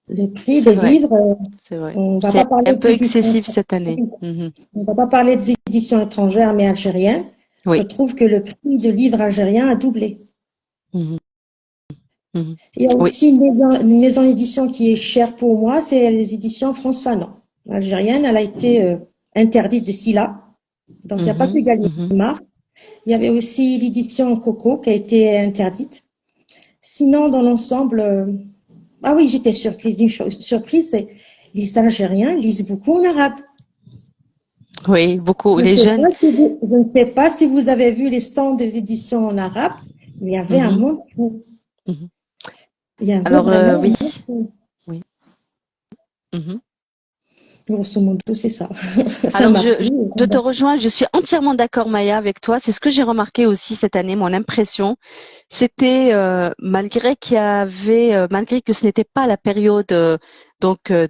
Le prix C'est des vrai, livres, c'est vrai. on va C'est pas parler un peu des éditions, excessif cette année. Mhm. on va pas parler des éditions étrangères, mais algériennes. Je Oui. trouve que le prix de livres algériens a doublé. Mhm. Mhm. Il y a Oui. aussi une maison d'édition qui est chère pour moi, c'est les éditions France Fanon. Algérienne, elle a été interdite de SILA. Donc, il n'y a pas que Mhm. Mhm. Gallimard. Il y avait aussi l'édition Coco qui a été interdite. Sinon, dans l'ensemble, ah oui, j'étais surprise d'une chose. Surprise, c'est les Algériens lisent beaucoup en arabe. Oui, beaucoup. Les jeunes. Je ne sais pas si vous avez vu les stands des éditions en arabe, mais il y avait un Mhm. monde fou. Mhm. Il y avait Alors, vraiment un oui. monde fou. Oui. Mhm. Grosso modo, c'est ça. Ça Alors, m'a plu. je te rejoins, je suis entièrement d'accord, Maya, avec toi. C'est ce que j'ai remarqué aussi cette année. Mon impression, c'était malgré que ce n'était pas la période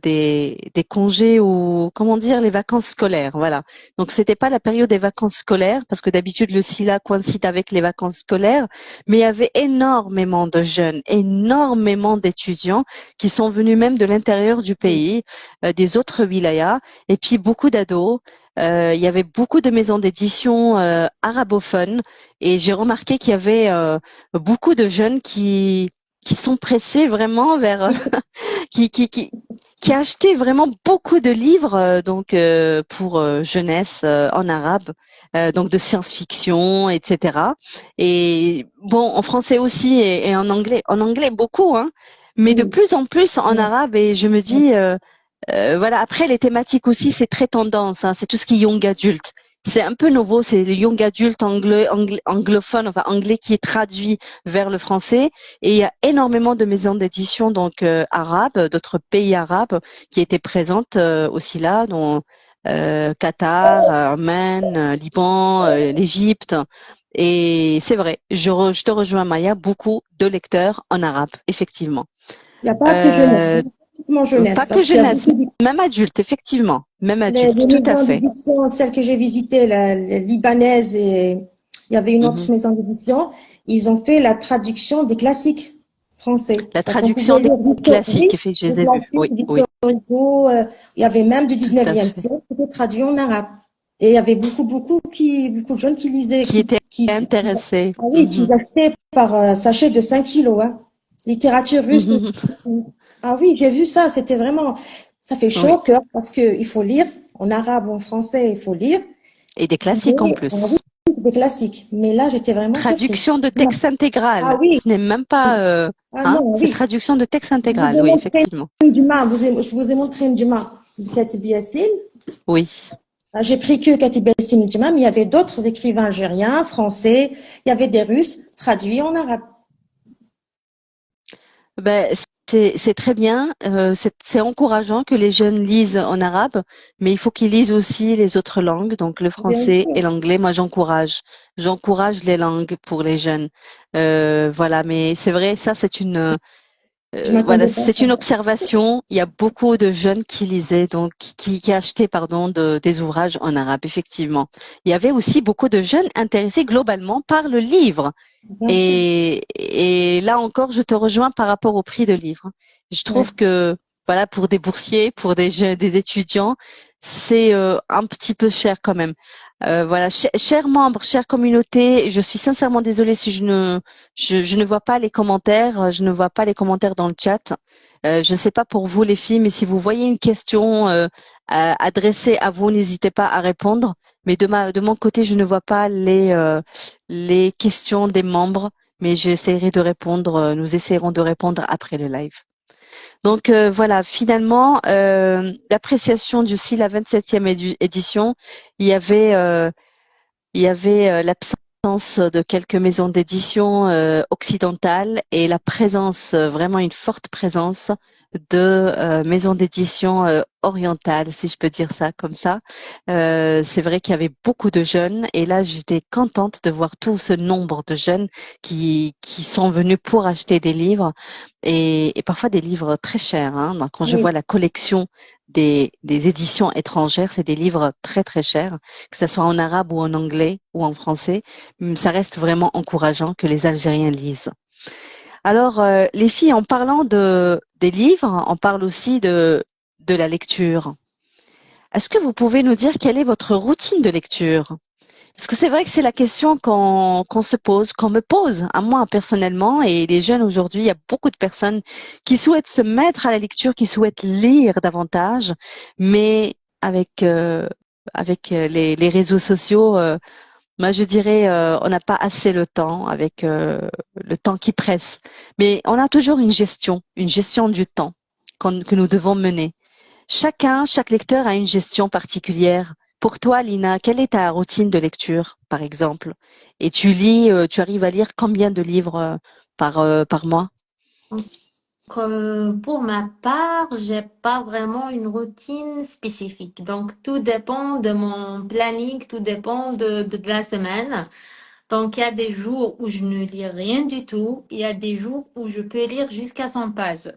des congés ou comment dire les vacances scolaires, voilà. Donc c'était pas la période des vacances scolaires parce que d'habitude le SILA coïncide avec les vacances scolaires, mais il y avait énormément de jeunes, énormément d'étudiants qui sont venus même de l'intérieur du pays, des autres wilayas, et puis beaucoup d'ados. Il y avait beaucoup de maisons d'édition arabophones et j'ai remarqué qu'il y avait beaucoup de jeunes qui sont pressés vraiment vers qui qui qui qui achetaient vraiment beaucoup de livres pour jeunesse en arabe, donc de science-fiction, etc. Et bon, en français aussi et en anglais beaucoup, hein, mais de Oui, plus en plus en arabe. Et je me dis voilà, après les thématiques aussi, c'est très tendance, hein, c'est tout ce qui est young adulte. C'est un peu nouveau, c'est le young adulte anglophone, enfin anglais qui est traduit vers le français. Et il y a énormément de maisons d'édition donc arabes, d'autres pays arabes qui étaient présentes aussi là, dont Qatar, Oman, Liban, l'Égypte. Et c'est vrai, je te rejoins Maya, beaucoup de lecteurs en arabe, effectivement. il n'y a pas que jeunesse, Euh, uniquement jeunesse, Pas que parce qu'il y a jeunesse, beaucoup même adulte, effectivement. Même les adulte, tout à maisons fait. d'édition, celles que j'ai visitées, la libanaise et il y avait une autre Mhm. maison d'édition, ils ont fait la traduction des classiques français. La Donc on traduction pouvait des lire Victor, oui, classiques, je des les ai vus. classiques, Oui, Victor oui, Hugo, il y avait même du tout à 19e fait. siècle, c'était traduit en arabe. Et il y avait beaucoup de jeunes qui lisaient, Qui étaient intéressés. ah oui, qui Mhm. achetaient par sachet de 5 kilos, hein. Littérature russe. Mhm. Ah oui, j'ai vu ça, c'était vraiment, ça fait chaud Oui, au cœur parce que il faut lire en arabe ou en français, il faut lire. et des classiques en Mais, ah oui, plus. c'est des classiques. Mais là, j'étais vraiment surprise. Traduction de Non. texte Ah intégral. oui, Ce n'est même pas, ah hein, non, c'est oui. traduction de texte Je vous intégral. ai Oui, montré effectivement. je vous ai montré une Juma de Katib Yassine. Oui. Ah, j'ai pris que Katib Yassine Juma, mais il y avait d'autres écrivains algériens, français, il y avait des Russes traduits en arabe. Ben, c'est très bien, c'est encourageant que les jeunes lisent en arabe, mais il faut qu'ils lisent aussi les autres langues, donc le Bien français et sûr. l'anglais. Moi, j'encourage les langues pour les jeunes. Voilà, mais c'est vrai, ça Je voilà, m'attendais pas à c'est ça. une observation. Il y a beaucoup de jeunes qui lisaient, donc qui achetaient, pardon, des ouvrages en arabe, effectivement. Il y avait aussi beaucoup de jeunes intéressés globalement par le livre. Bien sûr. Et là encore, je te rejoins par rapport au prix de livre. Je Ouais. trouve que, voilà, pour des boursiers, pour des jeunes, des étudiants, c'est un petit peu cher quand même. Voilà, chers membres, chère communauté, je suis sincèrement désolée si je ne vois pas les commentaires, je ne vois pas les commentaires dans le chat. Je ne sais pas pour vous les filles, mais si vous voyez une question adressée à vous, n'hésitez pas à répondre. Mais de mon côté, je ne vois pas les questions des membres, mais j'essaierai de répondre, nous essaierons de répondre après le live. Donc voilà, finalement, l'appréciation du SIL à 27e édition, il y avait, euh, il y avait l'absence de quelques maisons d'édition occidentales et la présence, vraiment une forte présence de maisons d'édition orientales, si je peux dire ça comme ça. C'est vrai qu'il y avait beaucoup de jeunes et là j'étais contente de voir tout ce nombre de jeunes qui sont venus pour acheter des livres et parfois des livres très chers. Hein. Donc, quand je Oui. vois la collection des éditions étrangères, c'est des livres très très chers, que ce soit en arabe ou en anglais ou en français. Ça reste vraiment encourageant que les Algériens lisent. Alors, les filles, en parlant des livres, on parle aussi de la lecture. Est-ce que vous pouvez nous dire quelle est votre routine de lecture? Parce que c'est vrai que c'est la question qu'on se pose, qu'on me pose à moi personnellement et les jeunes aujourd'hui, il y a beaucoup de personnes qui souhaitent se mettre à la lecture, qui souhaitent lire davantage, mais avec les réseaux sociaux, moi je dirais on n'a pas assez le temps avec le temps qui presse. Mais on a toujours une gestion du temps que nous devons mener. Chaque lecteur a une gestion particulière. Pour toi, Lina, quelle est ta routine de lecture, par exemple? Et tu arrives à lire combien de livres par mois? Donc, pour ma part, j'ai pas vraiment une routine spécifique. Donc, tout dépend de mon planning, tout dépend de la semaine. Donc, il y a des jours où je ne lis rien du tout. Il y a des jours où je peux lire jusqu'à 100 pages.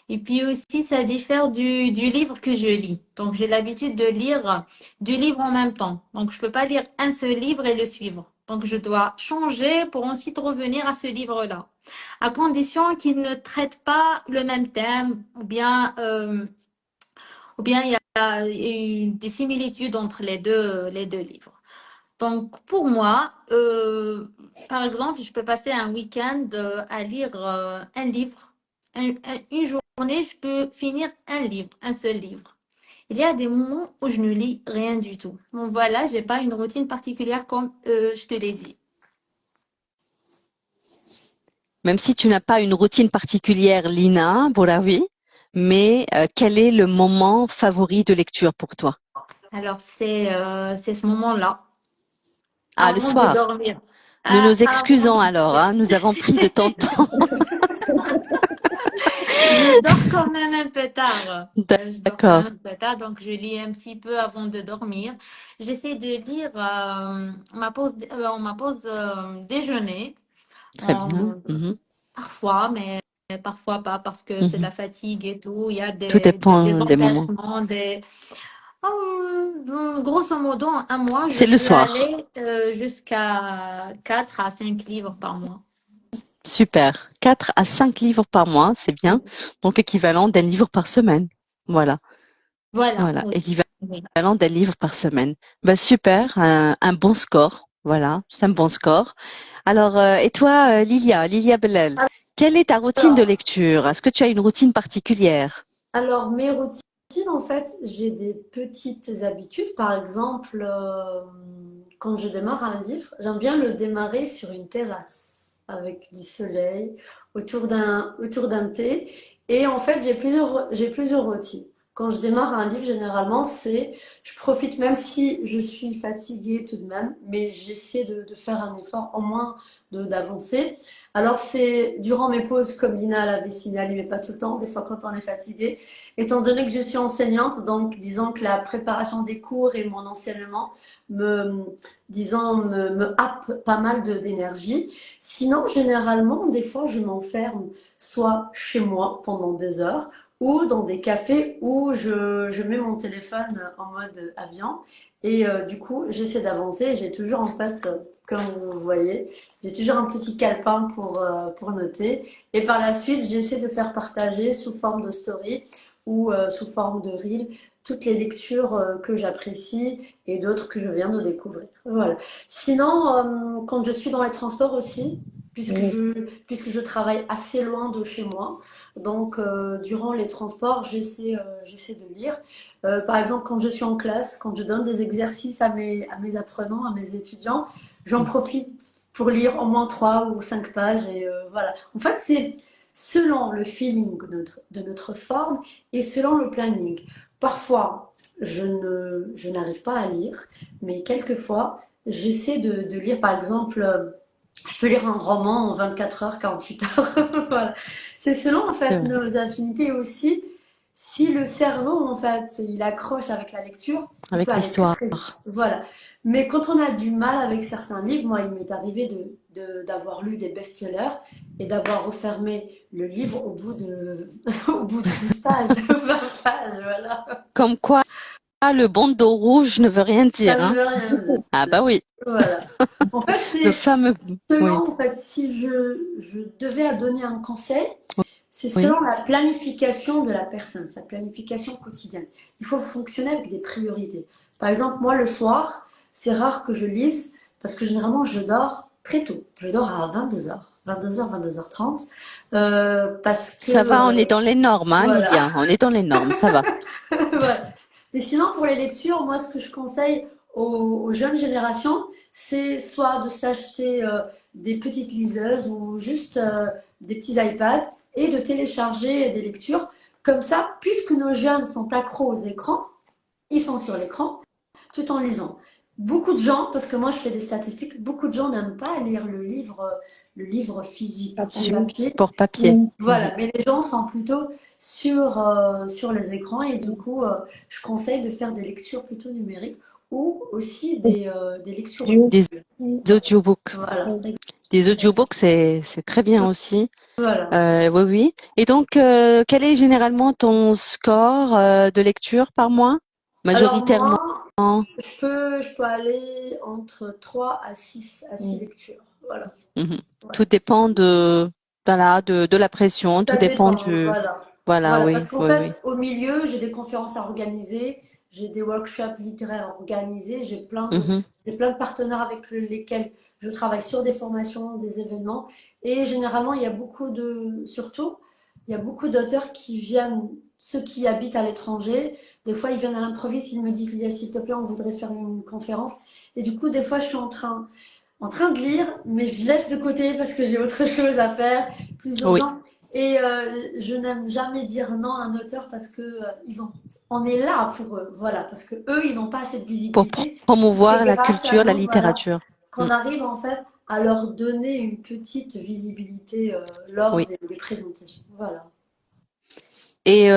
Et puis aussi, ça diffère du livre que je lis. Donc, j'ai l'habitude de lire du livre en même temps. Donc, je peux pas lire un seul livre et le suivre. Donc, je dois changer pour ensuite revenir à ce livre-là. À condition qu'il ne traite pas le même thème ou bien il y a des similitudes entre les deux livres. Donc, pour moi, par exemple, je peux passer un week-end à lire un livre. Une journée, je peux finir un livre, un seul livre. Il y a des moments où je ne lis rien du tout. Donc voilà, j'ai pas une routine particulière comme je te l'ai dit. Même si tu n'as pas une routine particulière, Lina Bouraoui, mais quel est le moment favori de lecture pour toi? Alors c'est ce moment-là, Ah, le avant de soir. dormir. Nous nous Avant excusons de alors, dormir. hein, nous avons pris de ton temps. Je dors quand même un peu tard. Je dors quand même D'accord, un peu tard, donc je lis un petit peu avant de dormir. J'essaie de lire ma pause déjeuner. très bien. En- Mhm. Parfois, mais parfois pas parce que c'est la Mhm. fatigue et tout. Il y a Tout des dépend des moments. empêchements, grosso modo, un mois, je C'est le peux soir. aller jusqu'à 4 à 5 livres par mois. Super. 4 à 5 livres par mois, c'est bien. Donc équivalent d'un livre par semaine. Voilà, Voilà, voilà, oui. équivalent Oui. d'un livre par semaine. Ben, super, un bon score. Voilà, c'est un bon score. Alors, et toi, Lilia Bellel, quelle est ta routine de Alors, lecture? Est-ce que tu as une routine particulière? alors, mes routines, en fait, j'ai des petites habitudes. Par exemple, quand je démarre un livre, j'aime bien le démarrer sur une terrasse avec du soleil, autour d'un thé. Et en fait, j'ai plusieurs routines. Quand je démarre un livre, généralement, je profite même si je suis fatiguée tout de même, mais j'essaie de faire un effort, au moins d'avancer. Alors, c'est durant mes pauses, comme Lina l'avait signalé, mais pas tout le temps, des fois quand on est fatigué. Étant donné que je suis enseignante, donc disons que la préparation des cours et mon enseignement me, me happe pas mal d'énergie. Sinon, généralement, des fois, je m'enferme soit chez moi pendant des heures ou dans des cafés où je mets mon téléphone en mode avion et du coup, j'essaie d'avancer. J'ai toujours, en fait, comme vous voyez, j'ai toujours un petit calepin pour noter. Et par la suite, j'essaie de faire partager sous forme de story ou sous forme de reel toutes les lectures que j'apprécie et d'autres que je viens de découvrir. Voilà. Sinon, quand je suis dans les transports aussi, puisque je travaille assez loin de chez moi, donc durant les transports, j'essaie de lire. Par exemple, quand je suis en classe, quand je donne des exercices à mes apprenants, à mes étudiants, j'en profite pour lire au moins 3 ou 5 pages et voilà. En fait, c'est selon le feeling de notre forme et selon le planning. Parfois, je n'arrive pas à lire, mais quelquefois, j'essaie de lire, par exemple, je peux lire un roman en 24 heures, 48 heures. Voilà. C'est selon, en C'est fait, vrai. nos affinités et aussi si le cerveau, en fait, il accroche avec la lecture, il peut Avec aller très l'histoire. très vite. Voilà. Mais quand on a du mal avec certains livres, moi, il m'est arrivé d'avoir lu des best-sellers et d'avoir refermé le livre au bout au bout de 12 pages, 20 pages, voilà. Comme quoi, le bandeau rouge ne veut rien dire, Ça ne hein? veut rien dire. Ah bah oui, Voilà. En fait, le c'est fameux. Oui, selon, en fait, si je devais donner un conseil, c'est oui, selon la planification de la personne, sa planification quotidienne. Il faut fonctionner avec des priorités. Par exemple, moi, le soir, c'est rare que je lise parce que généralement je dors très tôt. Je dors à 22h, 22h, 22h30 parce que Ça va, on est dans les normes, hein, voilà. Lilia. On est dans les normes, ça va. Voilà. Mais sinon, pour les lectures, moi, ce que je conseille aux jeunes générations, c'est soit de s'acheter des petites liseuses ou juste des petits iPads et de télécharger des lectures. Comme ça, puisque nos jeunes sont accros aux écrans, ils sont sur l'écran tout en lisant. Beaucoup de gens, parce que moi je fais des statistiques, beaucoup de gens n'aiment pas lire le livre physique en Papier. papier. Pour papier. Voilà, mais les gens sont plutôt sur les écrans et du coup, je conseille de faire des lectures plutôt numériques ou aussi des lectures Des audio. audiobooks. Voilà, Des audiobooks, c'est très bien aussi. voilà. Oui, oui. Et donc, quel est généralement ton score de lecture par mois? Alors Majoritairement. moi, je peux aller entre 3 à 6 lectures. Voilà. Mhm. Ouais. Tout dépend voilà, de la pression, tout Ça dépend dépend, du. voilà. Voilà, Voilà, parce oui, qu'en oui, oui. fait, au milieu, j'ai des conférences à organiser, j'ai des workshops littéraires à organiser, Mhm. j'ai plein de partenaires avec lesquels je travaille sur des formations, des événements. Et généralement, surtout, il y a beaucoup d'auteurs qui viennent, ceux qui habitent à l'étranger. Des fois, ils viennent à l'improviste, ils me disent, Lia, s'il te plaît, on voudrait faire une conférence. Et du coup, des fois, je suis en train de lire, mais je laisse de côté parce que j'ai autre chose à faire, plus Oui. urgent. Et je n'aime jamais dire non à un auteur parce que on est là pour eux, voilà, parce que eux, ils n'ont pas assez de Pour visibilité. C'est promouvoir la grâce à culture, la nous, voilà, littérature. Mm. qu'on arrive en fait à leur donner une petite visibilité lors Oui. des présentations. Voilà. Et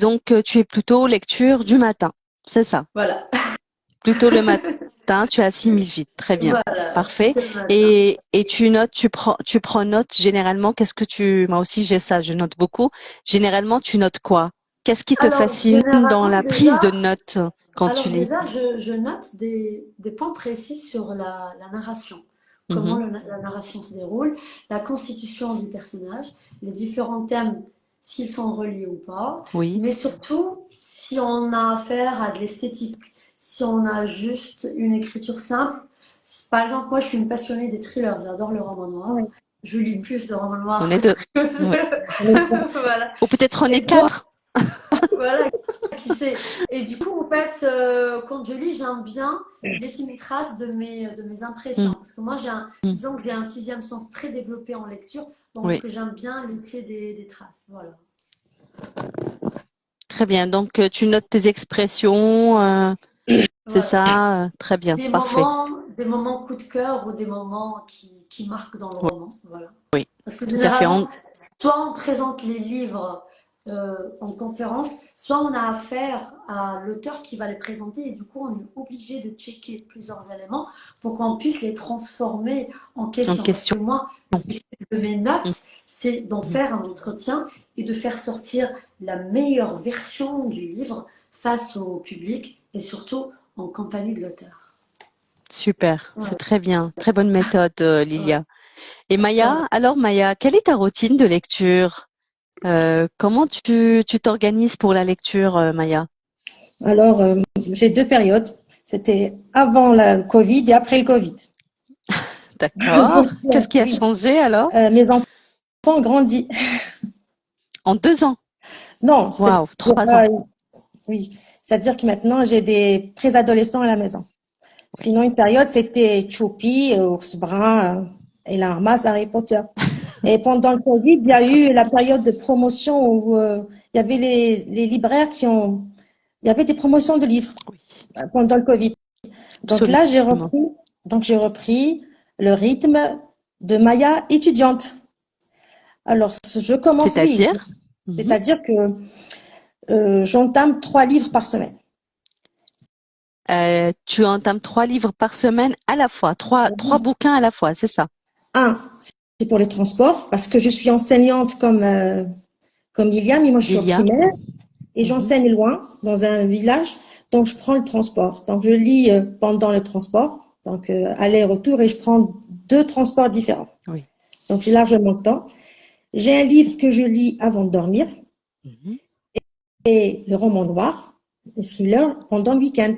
donc, tu es plutôt lecture du matin, c'est ça? Voilà. Plutôt le matin, tu assimiles vite. Très bien. Voilà. Parfait. Plutôt le matin. Et tu notes, tu prends note généralement. Moi aussi, j'ai ça, je note beaucoup. Généralement, tu notes quoi? Qu'est-ce qui te Alors, fascine dans la prise de notes quand tu lis? Je note des points précis sur la narration, comment Mhm. la narration se déroule, la constitution du personnage, les différents thèmes, s'ils sont reliés ou pas, Oui. mais surtout si on a affaire à de l'esthétique, si on a juste une écriture simple. Par exemple, moi je suis une passionnée des thrillers, j'adore le roman noir. Oui. Je lis plus de romans On noirs est deux. qu'autre Oui. chose. Voilà. Ou peut-être on est Et du coup, quatre. voilà, qui sait. Et du coup, en fait, quand je lis, j'aime bien laisser une trace de mes impressions. Mm. Parce que moi, disons que j'ai un sixième sens très développé en lecture, Oui. donc j'aime bien laisser des traces. Voilà. Très bien. Donc, tu notes tes expressions. C'est Voilà. ça. Très bien. Parfait. Des moments coup de cœur ou des moments qui marquent dans le Oui. roman. Voilà. Oui. Parce que Tout à fait. généralement, soit on présente les livres en conférence, soit on a affaire à l'auteur qui va les présenter et du coup on est obligé de checker plusieurs éléments pour qu'on puisse les transformer en En questions. Parce question. que moi, l'objectif de mes notes, c'est d'en Mhm. faire un entretien et de faire sortir la meilleure version du livre face au public et surtout en compagnie de l'auteur. Super. C'est Voilà. très bien. Très bonne méthode, Ouais. Lilia. Et Ça va. Maya, alors Maya, quelle est ta routine de lecture? Comment tu t'organises pour la lecture, Maya? Alors, j'ai deux périodes. C'était avant le Covid et après le Covid. D'accord. Qu'est-ce qui a Oui, changé alors? mes enfants ont grandi. En 2 ans. Non, c'est-à-dire, Waouh, 3 ans. oui, c'est-à-dire que maintenant j'ai des préadolescents à la maison. Oui. Sinon, une période, c'était Choupi, Ours Brun et la ramasse Harry Potter. Et pendant le Covid, il y a eu la période de promotion où il y avait les libraires il y avait des promotions de livres Oui, pendant le Covid. Donc là, absolument. j'ai repris le rythme de Maya étudiante. Alors, je commence, oui, C'est-à-dire? Mhm. c'est-à-dire que j'entame 3 livres par semaine. Tu entames 3 livres par semaine à la fois, trois bouquins à la fois, c'est ça? Un, c'est pour les transports, parce que je suis enseignante comme Iliam, mais moi je suis au Lilia? primaire et Mhm. j'enseigne loin, dans un village, donc je prends le transport. Donc je lis pendant le transport, donc aller-retour, et je prends 2 transports différents. Oui. Donc j'ai largement le temps. J'ai un livre que je lis avant de dormir Mhm. et le roman noir, les thrillers, pendant le week-end.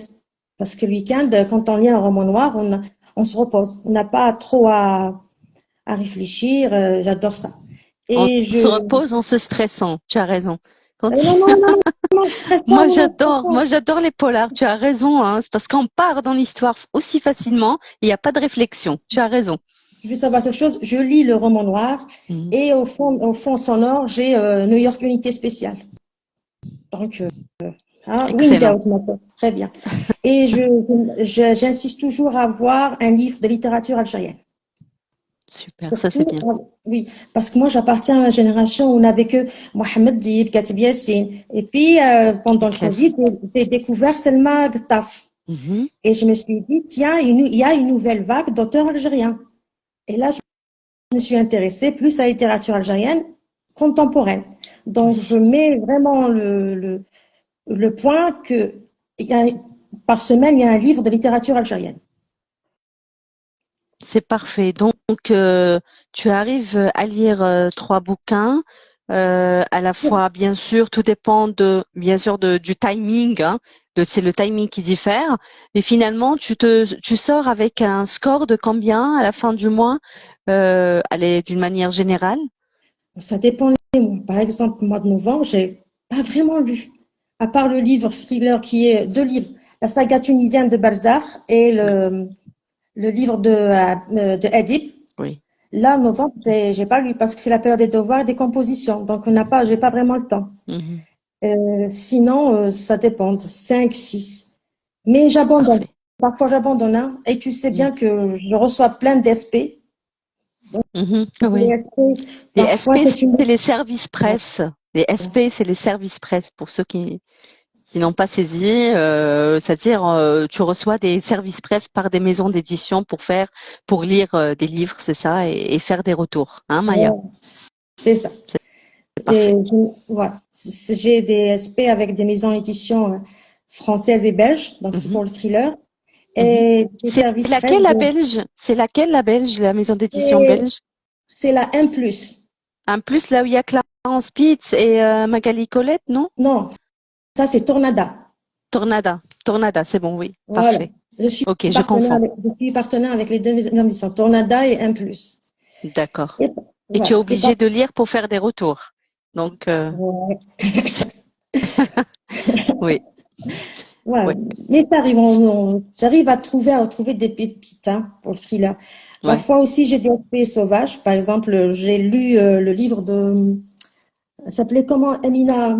Parce que le week-end, quand on lit un roman noir, on se repose. On n'a pas trop à réfléchir. J'adore ça. On Et se repose en se stressant. Tu as raison. Quand non, non, non, non, je stresse pas, non, non, je stresse moi j'adore les polars. Tu as raison, hein. C'est parce qu'on part dans l'histoire aussi facilement. Il n'y a pas de réflexion. Tu as raison. Je veux savoir quelque chose. Je lis le roman noir Mhm. et au fond sonore, j'ai New York Unité Spéciale. Donc, Excellent. Windows, ma tête. Très bien. Et j'insiste toujours à voir un livre de littérature algérienne. Super, ça c'est Surtout, bien. oui, parce que moi j'appartiens à la génération où on n'avait que Mohamed Dib, Katib Yassine. Et puis, pendant le Covid, j'ai découvert Selma Gtaf. Mhm. Et je me suis dit, tiens, il y a une nouvelle vague d'auteurs algériens. Et là, je me suis intéressée plus à la littérature algérienne contemporaine. Donc, Oui. je mets vraiment le point que par semaine, il y a un livre de littérature algérienne. C'est parfait. Donc, tu arrives à lire 3 bouquins à la fois, bien sûr, tout dépend bien sûr, du timing. Hein, c'est le timing qui diffère. Mais finalement, tu sors avec un score de combien à la fin du mois, allez, d'une manière générale? Ça dépend des mois. Par exemple, au mois de novembre, j'ai pas vraiment lu. À part le livre thriller qui est deux livres, la saga tunisienne de Balzac et Oui, le livre de Edip. oui. Là, en novembre, j'ai pas lu parce que c'est la période des devoirs et des compositions. Donc, j'ai pas vraiment le temps. Mhm. Sinon, ça dépend, 5, 6. Mais j'abandonne. Parfait. Parfois, j'abandonne. Hein. Et tu sais Mhm. bien que je reçois plein d'SP. Mhm. Les Oui. SP, Les parfois, SP, c'est une... c'est les services presse. Les SP, c'est les services presse pour ceux qui n'ont pas saisi, c'est-à-dire tu reçois des services presse par des maisons d'édition pour lire des livres, c'est ça, et faire des retours, hein, Maya? C'est ça. C'est Et parfait. voilà. J'ai des SP avec des maisons d'édition françaises et belges, donc c'est Mhm, pour le thriller, mhm. et des C'est services presse. laquelle la belge? C'est laquelle la belge, la maison d'édition Et belge? c'est la M+. En plus, là où il y a Clarence Spitz et Magali Colette, non? Non, ça c'est Tornada. Tornada, Tornada, c'est bon, oui, Voilà. parfait. Ok, je confonds. Je suis partenaire avec les deux maisons d'édition, Tornada et M+. D'accord. Et, Et tu es voilà. obligé de lire pour faire des retours. Donc, Ouais. oui, Voilà. oui, Mais ça arrive, j'arrive à retrouver des pépites hein, pour le thriller. oui. Parfois aussi, j'ai des SP sauvages. Par exemple, j'ai lu le livre ça s'appelait comment, Amina,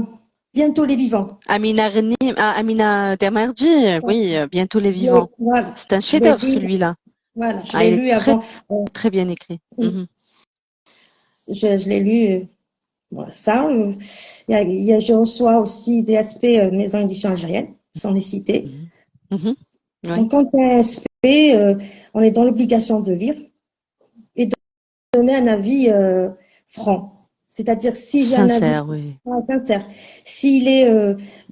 Bientôt les vivants. Amina Demerji, oui, bientôt les vivants. Voilà, C'est un je l'ai chef-d'œuvre lu, celui-là. voilà, je Ah, l'ai il est lu très avant. très bien écrit. Mhm, Je l'ai lu, voilà, ça. Je reçois aussi des SP de maison d'édition algérienne, sans les citer. mhm, mhm. Oui, Donc, quand on est SP, on est dans l'obligation de lire et de donner un avis franc. C'est-à-dire, si j'ai un avis sincère, oui. sincère, s'il est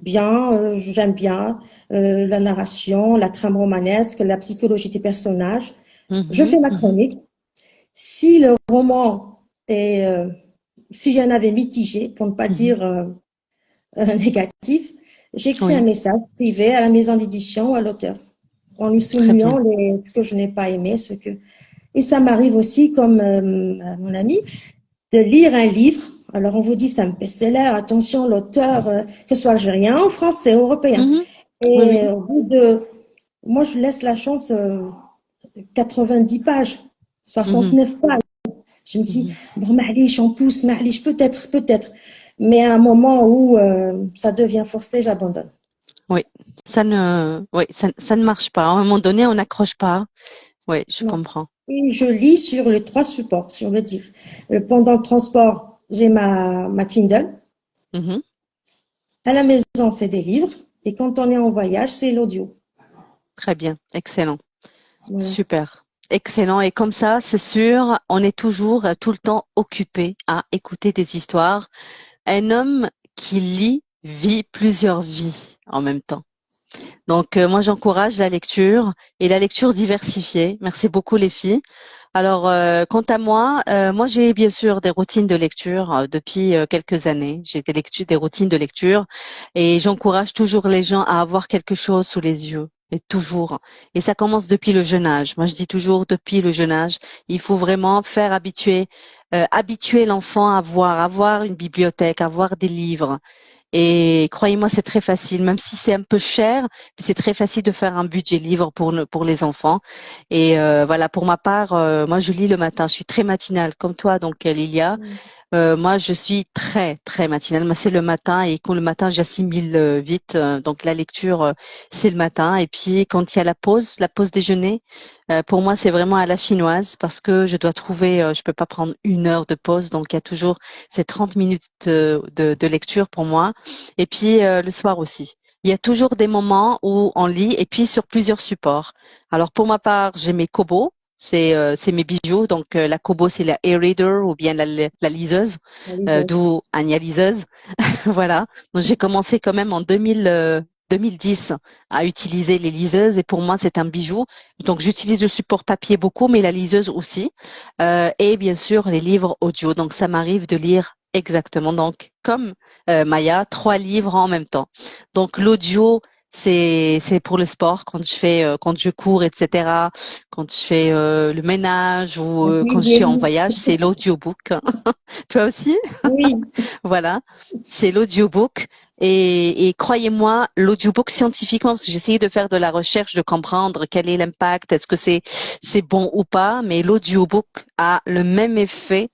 bien, j'aime bien la narration, la trame romanesque, la psychologie des personnages, je Mhm, fais ma mhm. chronique. Si le roman est, si j'ai un avis mitigé, pour ne pas Mhm. dire négatif, j'écris un Oui, message privé à la maison d'édition ou à l'auteur, en lui très bien. soulignant ce que je n'ai pas aimé, ce que... Et ça m'arrive aussi, comme mon ami, de lire un livre. Alors, on vous dit, c'est un best-seller, attention, l'auteur, que ce soit algérien, ou français, ou européen. Mhm. Oui, Et oui. au bout de... Moi, je laisse la chance 90 pages, Mhm, 69 pages. Je me dis, mhm. bon, معليش, on pousse, معليش, peut-être, peut-être. Mais à un moment où ça devient forcé, j'abandonne. Oui, ça ne marche pas. À un moment donné, on n'accroche pas. Oui, je Non. comprends. Et je lis sur les trois supports, si on veut dire. Pendant le transport, j'ai ma Kindle. Mhm. À la maison, c'est des livres. Et quand on est en voyage, c'est l'audio. Très bien, excellent. Voilà. Super. Excellent. Et comme ça, c'est sûr, on est toujours tout le temps occupé à écouter des histoires. Un homme qui lit vit plusieurs vies en même temps. Donc, moi, j'encourage la lecture et la lecture diversifiée. Merci beaucoup, les filles. Alors, quant à moi, moi, j'ai bien sûr des routines de lecture depuis quelques années. J'ai des routines de lecture et j'encourage toujours les gens à avoir quelque chose sous les yeux. Et toujours. Et ça commence depuis le jeune âge. Moi, je dis toujours depuis le jeune âge, il faut vraiment faire habituer l'enfant à avoir une bibliothèque, à avoir des livres. Et croyez-moi, c'est très facile, même si c'est un peu cher, mais c'est très facile de faire un budget livre pour les enfants. Et voilà, pour ma part, moi, je lis le matin. Je suis très matinale, comme toi, donc Lilia. Moi, je suis très, très matinale. Moi, c'est le matin et quand le matin, j'assimile vite. Donc, la lecture, c'est le matin. Et puis, quand il y a la pause déjeuner, pour moi, c'est vraiment à la chinoise parce que je dois trouver, je peux pas prendre 1 heure de pause. Donc, il y a toujours ces 30 minutes de lecture pour moi. Et puis, le soir aussi. Il y a toujours des moments où on lit et puis sur plusieurs supports. Alors, pour ma part, j'ai mes Kobo. C'est mes bijoux. Donc, la Kobo, c'est la e-reader ou bien la liseuse, d'où Anya liseuse. Voilà. Donc, j'ai commencé quand même en 2010 à utiliser les liseuses et pour moi, c'est un bijou. Donc, j'utilise le support papier beaucoup, mais la liseuse aussi. Et bien sûr, les livres audio. Donc, ça m'arrive de lire exactement. Donc, comme Maya, 3 livres en même temps. Donc, l'audio, c'est pour le sport quand je cours, etc. Quand je fais le ménage ou quand je suis en voyage, c'est l'audiobook. Toi aussi? Oui, Voilà, c'est l'audiobook. Et croyez-moi, l'audiobook scientifiquement, parce que j'ai essayé de faire de la recherche, de comprendre quel est l'impact, est-ce que c'est bon ou pas, mais l'audiobook a le même effet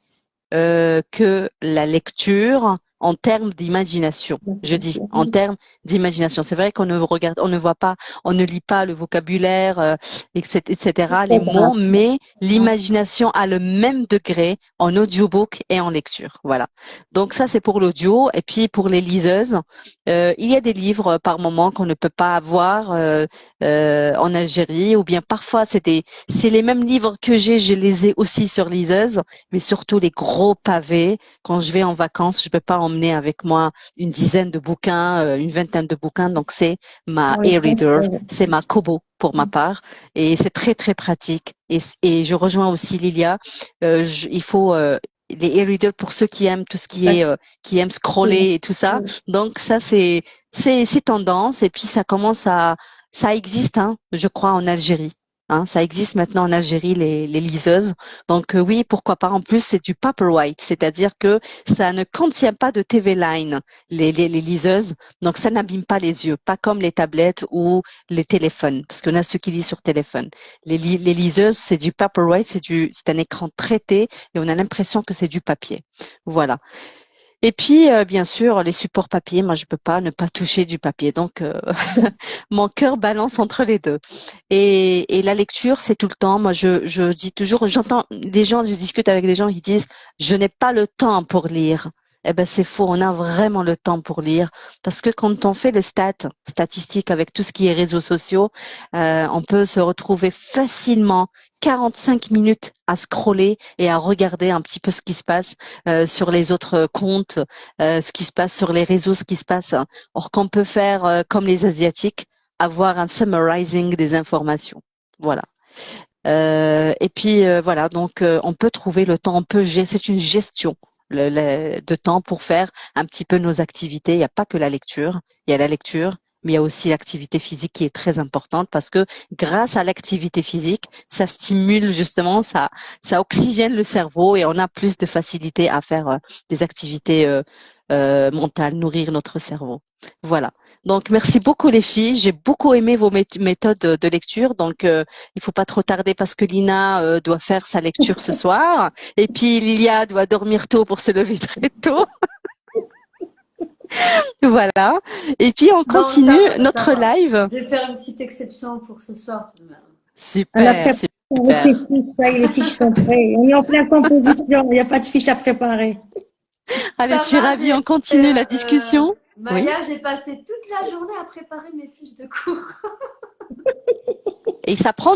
que la lecture en termes d'imagination. Je dis en termes d'imagination. C'est vrai qu'on ne regarde, on ne voit pas, on ne lit pas le vocabulaire, etc., les mots, mais l'imagination a le même degré en audiobook et en lecture. Voilà. Donc ça, c'est pour l'audio. Et puis pour les liseuses, il y a des livres par moment qu'on ne peut pas avoir en Algérie, ou bien parfois c'est les mêmes livres que je les ai aussi sur liseuse, mais surtout les gros pavés. Quand je vais en vacances, je peux pas emmener avec moi une dizaine de bouquins, une vingtaine de bouquins. Donc c'est ma oui, e-reader, c'est ma Kobo pour ma part, et c'est très très pratique. Et je rejoins aussi Lilia. Il faut les e-readers pour ceux qui aiment tout ce qui aiment scroller et tout ça. Donc ça c'est tendance et puis ça existe hein, je crois en Algérie. Hein, ça existe maintenant en Algérie les liseuses. Donc oui, pourquoi pas. En plus, c'est du Paperwhite, c'est-à-dire que ça ne contient pas de TV Line, les liseuses. Donc ça n'abîme pas les yeux, pas comme les tablettes ou les téléphones, parce qu'on a ceux qui lisent sur téléphone. Les liseuses, c'est du Paperwhite, c'est un écran traité et on a l'impression que c'est du papier. Voilà. Et puis, bien sûr, les supports papier, moi, je peux pas ne pas toucher du papier. Donc, mon cœur balance entre les deux. Et la lecture, c'est tout le temps. Moi, je dis toujours, j'entends des gens, je discute avec des gens qui disent, je n'ai pas le temps pour lire. Eh ben, c'est faux. On a vraiment le temps pour lire parce que quand on fait le statistique avec tout ce qui est réseaux sociaux, on peut se retrouver facilement 45 minutes à scroller et à regarder un petit peu ce qui se passe sur les autres comptes, ce qui se passe sur les réseaux, ce qui se passe. Or qu'on peut faire comme les Asiatiques, avoir un summarizing des informations. Voilà. Et puis voilà, donc on peut trouver le temps, c'est une gestion de temps pour faire un petit peu nos activités. Il n'y a pas que la lecture, il y a la lecture, mais il y a aussi l'activité physique qui est très importante parce que grâce à l'activité physique, ça stimule justement, ça oxygène le cerveau et on a plus de facilité à faire des activités mentales, nourrir notre cerveau. Voilà. Donc merci beaucoup les filles. J'ai beaucoup aimé vos méthodes de lecture. Donc il faut pas trop tarder parce que Lina doit faire sa lecture ce soir. Et puis Lilia doit dormir tôt pour se lever très tôt. Voilà. Et puis on Non, continue ça notre va. live. Je vais faire une petite exception pour ce soir tout de même. on a Super, préparé avec super. les fiches, ça y est, les fiches sont prêtes. On est en pleine composition, il n'y a pas de fiches à préparer. Allez, je Ça suis va, ravie. On continue la euh, discussion. Oui. Maya, j'ai passé toute la journée à préparer mes fiches de cours. Et ça prend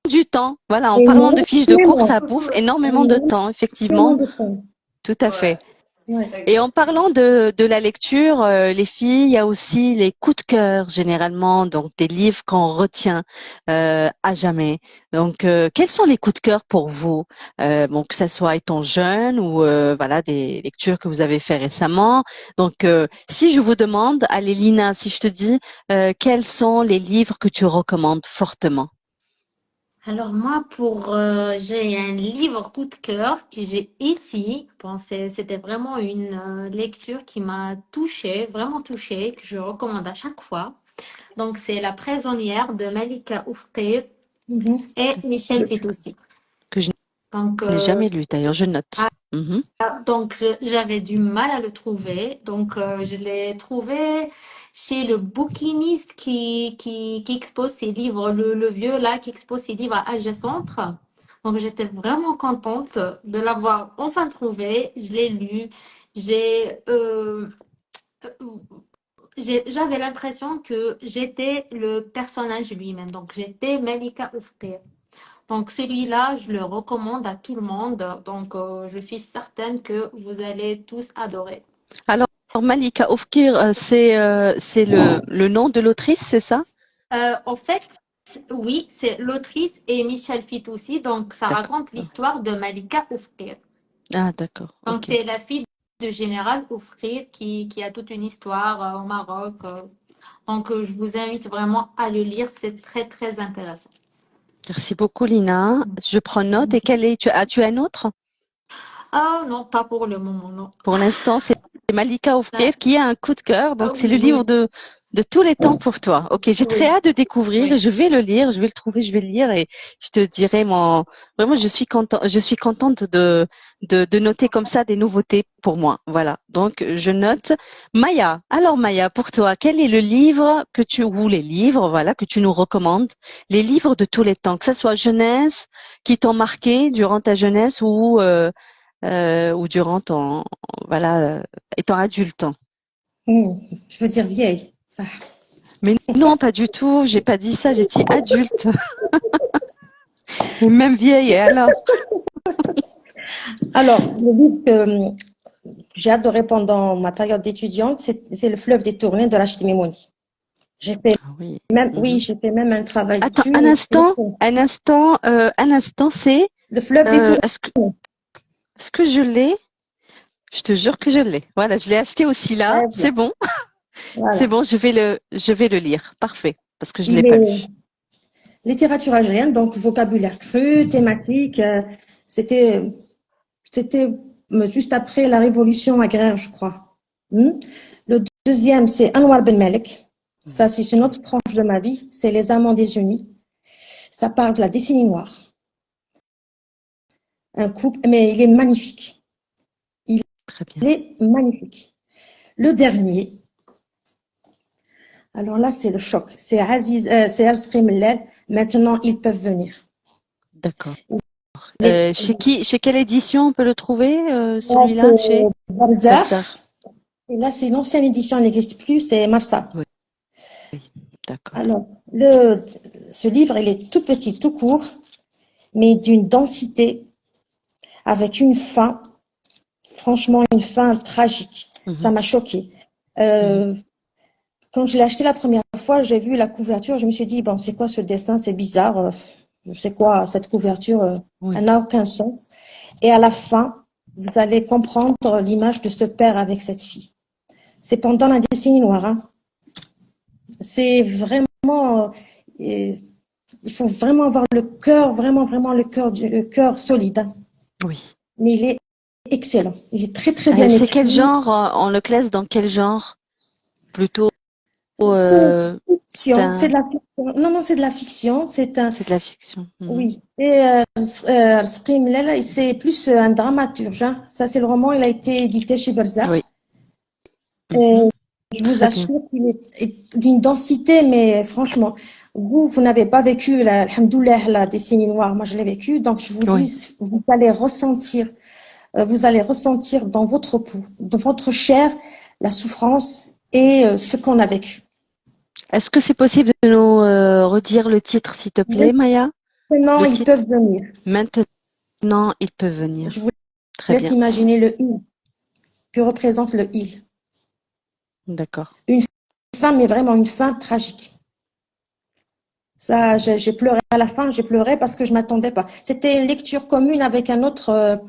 du temps. Voilà. En parlant de fiches de cours, Énormément, ça bouffe énormément de temps, effectivement. énormément de temps. Tout à Ouais. fait. Ouais. Et en parlant de la lecture, les filles, il y a aussi les coups de cœur généralement, donc des livres qu'on retient à jamais. Donc, quels sont les coups de cœur pour vous? Bon, que ça soit étant jeune ou voilà des lectures que vous avez fait récemment. Donc, si je vous demande, allez Lina, si je te dis quels sont les livres que tu recommandes fortement? Alors moi, j'ai un livre coup de cœur que j'ai ici. Bon, c'était vraiment une lecture qui m'a touchée, vraiment touchée, que je recommande à chaque fois. Donc c'est La prisonnière de Malika Oufkir Mhm. et Michel Fitoussi. Que je Donc, n'ai jamais lu d'ailleurs, je note. Mhm. j'avais du mal à le trouver. Donc, je l'ai trouvé chez le bouquiniste qui expose ses livres, le vieux là, qui expose ses livres à Age Centre. Donc, j'étais vraiment contente de l'avoir enfin trouvé. Je l'ai lu. J'ai, euh, j'avais l'impression que j'étais le personnage lui-même. Donc, j'étais Malika Oufkir. Donc celui-là, je le recommande à tout le monde. Donc je suis certaine que vous allez tous adorer. Alors, Malika Oufkir, c'est le nom de l'autrice, c'est ça? En fait, oui, c'est l'autrice et Michel Fitoussi. Donc ça D'accord. raconte l'histoire de Malika Oufkir. Ah, d'accord. Donc Ok. c'est la fille de général Oufkir qui a toute une histoire au Maroc. Donc je vous invite vraiment à le lire. C'est très très intéressant. Merci beaucoup, Lina. Je prends note. Et tu as un autre? Ah non, pas pour le moment, non. Pour l'instant, c'est Malika Ah, Oufkir qui a un coup de cœur. Donc, c'est le livre oui, de tous les temps pour toi. Ok, j'ai très oui, hâte de découvrir et oui. je vais le lire, je vais le trouver, je vais le lire et je te dirai vraiment, je suis contente de noter comme ça des nouveautés pour moi. Voilà. Donc, je note. Maya. Alors, Maya, pour toi, quel est le livre ou les livres, voilà, que tu nous recommandes? Les livres de tous les temps, que ça soit jeunesse, qui t'ont marqué durant ta jeunesse ou durant voilà, étant adulte. Je veux dire vieille. Ça. Mais non, pas du tout. J'ai pas dit ça. J'ai dit adulte. Et même vieille. Et alors? Alors, le livre que j'ai adoré pendant ma période d'étudiante, c'est Le fleuve détourné de Rachid Mimouni. J'ai fait Ah oui. oui, Mhm. j'ai fait même un travail Attends, dessus. un Et instant. Un instant. C'est. Le fleuve détourné. Est-ce que je l'ai? Je te jure que je l'ai. Voilà, je l'ai acheté aussi là. Très bien. C'est bon. C'est Voilà. bon. Je vais le lire. Parfait. Parce que je l'ai Il pas est lu. littérature algérienne, donc vocabulaire cru, thématique. C'était, c'était juste après la révolution agraire, je crois. Le deuxième, c'est Anwar Ben Malek. Ça, Mhm. c'est une autre tranche de ma vie. C'est Les Amants désunis. Ça parle de la décennie noire. Un couple, mais il est magnifique. Il Très bien. est magnifique. Le dernier, alors là, c'est le choc. C'est Arzqi Mellal. Maintenant, ils peuvent venir. D'accord. Les, Chez quelle édition on peut le trouver, là, c'est celui-là? Chez Barzakh. Berzard. Et là, c'est une ancienne édition, elle n'existe plus, c'est Marsa. Oui, d'accord. Alors, ce livre, il est tout petit, tout court, mais d'une densité, avec une fin, franchement, une fin tragique. Ça Mhm. m'a choquée. Mhm. Euh, Quand je l'ai acheté la première fois, j'ai vu la couverture, je me suis dit, bon, c'est quoi ce dessin? C'est bizarre. C'est quoi cette couverture? Elle Oui. n'a aucun sens. Et à la fin, vous allez comprendre l'image de ce père avec cette fille. C'est pendant la décennie noire, hein. C'est vraiment, il faut vraiment avoir le cœur, vraiment, vraiment le cœur solide, hein. Oui. Mais il est excellent. Il est très, très bien C'est écrit. quel genre? On le classe dans quel genre? Plutôt, C'est c'est fiction, c'est de la fiction. Non, non, c'est de la fiction. c'est de la fiction. Mhm. Oui. Et Rizqi Mellal, c'est plus un dramaturge, hein. Ça, c'est le roman. Il a été édité chez Berzakh. Oui. Et Mhm. je vous Très bien. assure qu'il est d'une densité, mais franchement, vous n'avez pas vécu, alhamdoulilah, la décennie noire. Moi, je l'ai vécu. Donc, je vous Oui. dis, vous allez ressentir dans votre peau, dans votre chair, la souffrance et ce qu'on a vécu. Est-ce que c'est possible de nous redire le titre, s'il te plaît, Maya? Maintenant, Le ils titre. peuvent venir. Maintenant, il peut Je venir. vous Très laisse bien. imaginer le U. que représente le il. D'accord. Une fin, mais vraiment une fin tragique. Ça, j'ai pleuré à la fin, j'ai pleuré parce que je m'attendais pas. C'était une lecture commune avec un autre.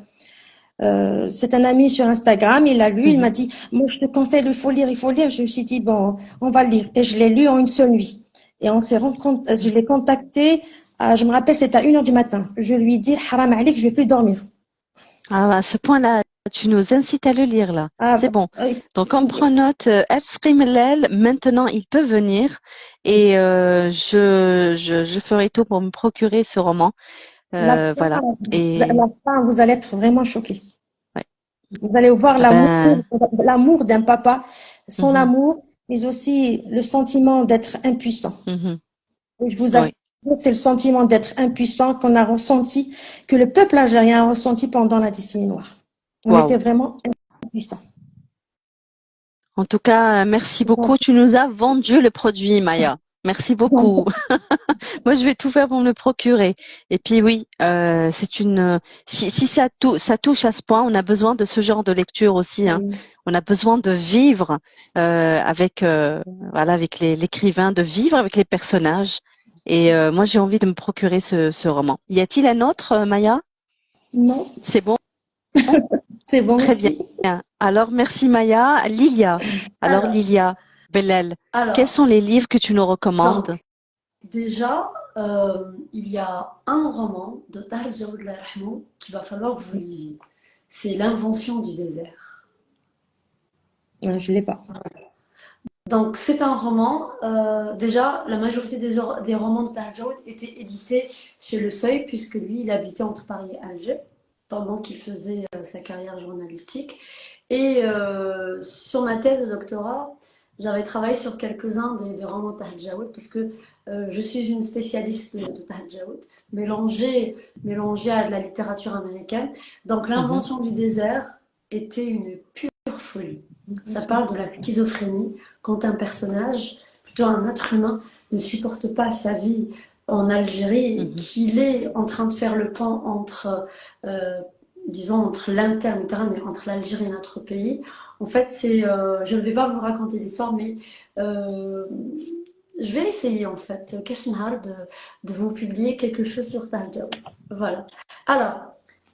C'est un ami sur Instagram, il l'a lu, il m'a dit, moi je te conseille, il faut lire, il faut lire. Je me suis dit, bon, on va le lire. Et je l'ai lu en une seule nuit. Et on s'est rendu compte, je l'ai contacté, je me rappelle, c'était à 1h du matin. Je lui ai dit, haram alik, je vais plus dormir. Ah, à ce point-là, tu nous incites à le lire là. Ah, C'est bon. oui. Donc on prend note. El Sqimlel, maintenant il peut venir et je ferai tout pour me procurer ce roman. La Voilà. fin, Et la fin, vous allez être vraiment choqués. ouais. Vous allez voir Ah ben, l'amour d'un papa, son mhm, amour, mais aussi le sentiment d'être impuissant. mhm, Et je vous assure, oui. c'est le sentiment d'être impuissant qu'on a ressenti, que le peuple algérien a ressenti pendant la décennie noire. On était Waouh. vraiment impuissants. En tout cas, merci beaucoup. Tu nous as vendu le produit, Maya. Merci beaucoup. Moi, je vais tout faire pour me le procurer. Et puis oui, c'est une. Si ça touche à ce point, on a besoin de ce genre de lecture aussi. Hein. Oui. On a besoin de vivre avec voilà avec l'écrivain, de vivre avec les personnages. Et moi, j'ai envie de me procurer ce roman. Y a-t-il un autre, Maya? Non, C'est bon, c'est bon, très bien. merci. Alors, merci Maya. Lilia. Alors, Alors, Lilia, Bellel, quels alors, sont les livres que tu nous donc, recommandes? déjà, il y a un roman de Tahar Djaoud Allah yarhamou qu'il va falloir que vous lisiez. C'est L'invention du désert. Je ne l'ai pas. Donc, c'est un roman. Déjà, la majorité des romans de Tahar Djaoud étaient édités chez Le Seuil, puisque lui, il habitait entre Paris et Alger pendant qu'il faisait sa carrière journalistique. Et sur ma thèse de doctorat, j'avais travaillé sur quelques-uns des romans de Tahar Djaoud, puisque je suis une spécialiste de Tahar Djaoud, mélangée à de la littérature américaine. Donc, Mhm, L'invention du désert était une pure folie. Ça parle de la schizophrénie quand un personnage, plutôt un être humain, ne supporte pas sa vie en Algérie et mhm. qu'il est en train de faire le pont entre, disons, entre l'intermédiaire, entre l'Algérie et notre pays. En fait, je ne vais pas vous raconter l'histoire, mais euh, je vais essayer, en fait, Keshenhar, de vous publier quelque chose sur Tahar. Voilà. Alors,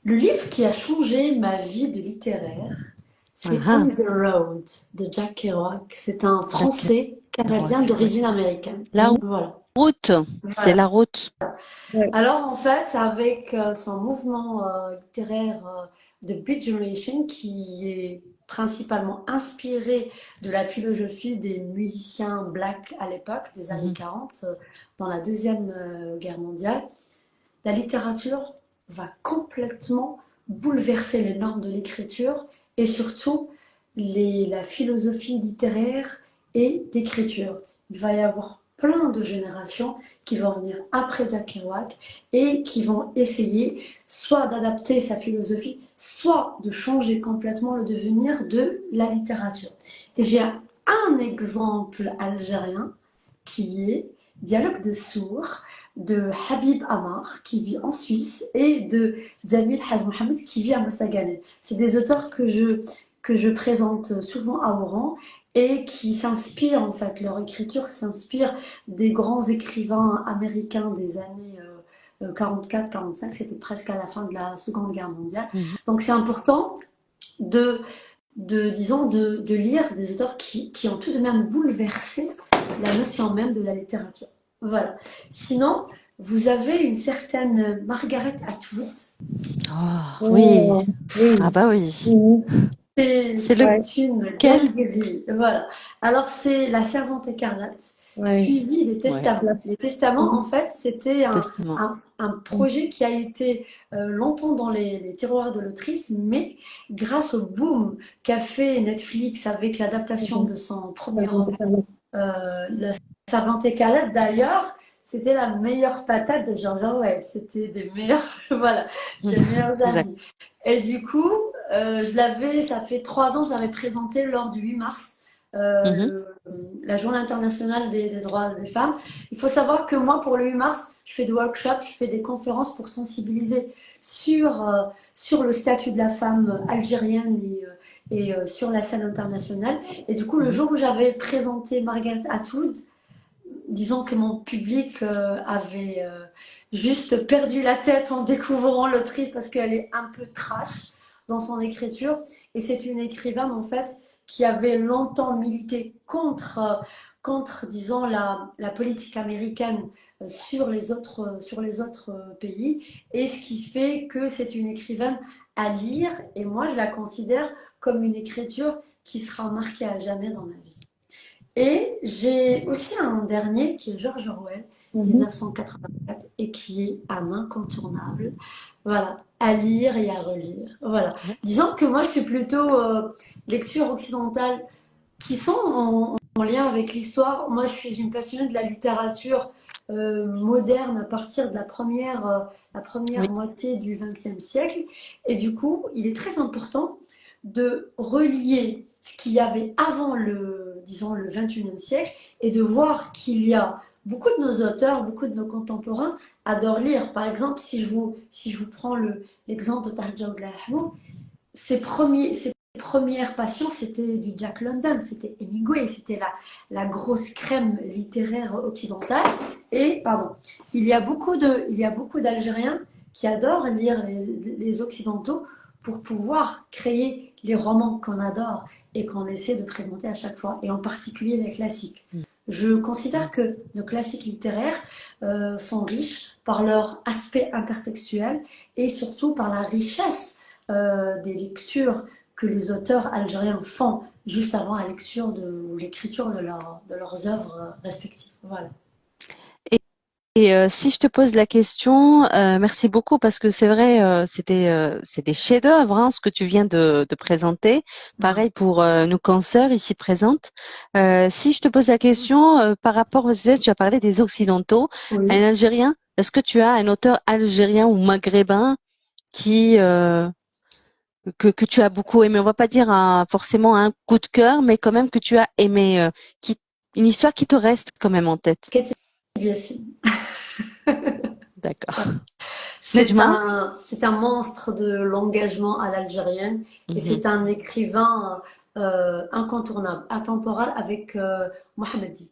le livre qui a changé ma vie de littéraire, c'est Ah, On the Road de Jack Kerouac. C'est un Jack Français canadien Kerouac, oui. d'origine américaine. La Voilà. route, c'est Voilà. la route. Ouais. Alors en fait, avec son mouvement littéraire de Beat Generation, qui est principalement inspiré de la philosophie des musiciens blacks à l'époque, des années Mhm, 40, dans la Deuxième Guerre mondiale, la littérature va complètement bouleverser les normes de l'écriture et surtout la philosophie littéraire et d'écriture. Il va y avoir plein de générations qui vont venir après Jack Kerouac et qui vont essayer soit d'adapter sa philosophie, soit de changer complètement le devenir de la littérature. Et j'ai un exemple algérien qui est Dialogue de sourds de Habib Amar qui vit en Suisse et de Jamil Haj Mohamed qui vit à Mostaganem. C'est des auteurs que je présente souvent à Oran et qui s'inspirent, en fait, leur écriture s'inspire des grands écrivains américains des années 44-45, c'était presque à la fin de la Seconde Guerre mondiale. mhm. Donc c'est important de, disons, de lire des auteurs qui ont tout de même bouleversé la notion même de la littérature. Voilà. Sinon, vous avez une certaine Margaret Atwood. Oh, oui. Oh, oui. Ah bah oui. Mhm. C'est Ouais, C'est une lequel? dinguerie. Voilà. Alors, c'est La Servante écarlate, ouais. suivi des Ouais, Testaments. Les Testaments, en fait, c'était Testament. un projet qui a été longtemps dans les tiroirs de l'autrice, mais grâce au boom qu'a fait Netflix avec l'adaptation de son premier roman, La Servante écarlate, d'ailleurs, c'était la meilleure patate de George Orwell. C'était des meilleurs, voilà, des meilleurs D'accord. amis. Et du coup, ça fait 3 ans, je l'avais présenté lors du 8 mars Mhm. la Journée internationale des droits des femmes. Il faut savoir que moi, pour le 8 mars, je fais des workshops, je fais des conférences pour sensibiliser sur le statut de la femme algérienne et sur la scène internationale. Et du coup, le Mhm. jour où j'avais présenté Margaret Atwood, disons que mon public avait juste perdu la tête en découvrant l'autrice parce qu'elle est un peu trash dans son écriture. Et c'est une écrivaine, en fait, qui avait longtemps milité contre disons, la politique américaine sur les autres pays. Et ce qui fait que c'est une écrivaine à lire. Et moi, je la considère comme une écriture qui sera marquée à jamais dans ma vie. Et j'ai aussi un dernier qui est George Orwell, 1984, et qui est un incontournable. Voilà, à lire et à relire. Voilà. Ouais. Disons que moi, je suis plutôt lecture occidentale qui sont en lien avec l'histoire. Moi, je suis une passionnée de la littérature moderne à partir de la Oui. première moitié du XXe siècle. Et du coup, il est très important de relier ce qu'il y avait avant disons, le XXIe siècle et de voir qu'il y a beaucoup de nos auteurs, beaucoup de nos contemporains adorent lire. Par exemple, si je vous prends l'exemple de Tahar Djaoud Lahmoud, ses premières passions, c'était du Jack London, c'était Hemingway, c'était la grosse crème littéraire occidentale. Et, pardon, il y a beaucoup d'Algériens qui adorent lire les Occidentaux pour pouvoir créer les romans qu'on adore et qu'on essaie de présenter à chaque fois, et en particulier les classiques. Je considère que nos classiques littéraires sont riches par leur aspect intertextuel et surtout par la richesse des lectures que les auteurs algériens font juste avant la lecture ou l'écriture de leurs œuvres respectives. Voilà. Et si je te pose la question, merci beaucoup parce que c'est vrai, c'est des chefs-d'œuvre hein, ce que tu viens de présenter. Ouais. Pareil pour nos consoeurs ici présentes. Si je te pose la question par rapport aux tu as parlé des Occidentaux, un Oui. Algérien, est-ce que tu as un auteur algérien ou maghrébin qui que tu as beaucoup aimé? On va pas dire forcément un coup de cœur, mais quand même que tu as aimé, qui une histoire qui te reste quand même en tête. Ketty Biassi. D'accord. Nejma? C'est un monstre de l'engagement à l'algérienne et Mhm. c'est un écrivain incontournable, intemporel avec Mohamedi.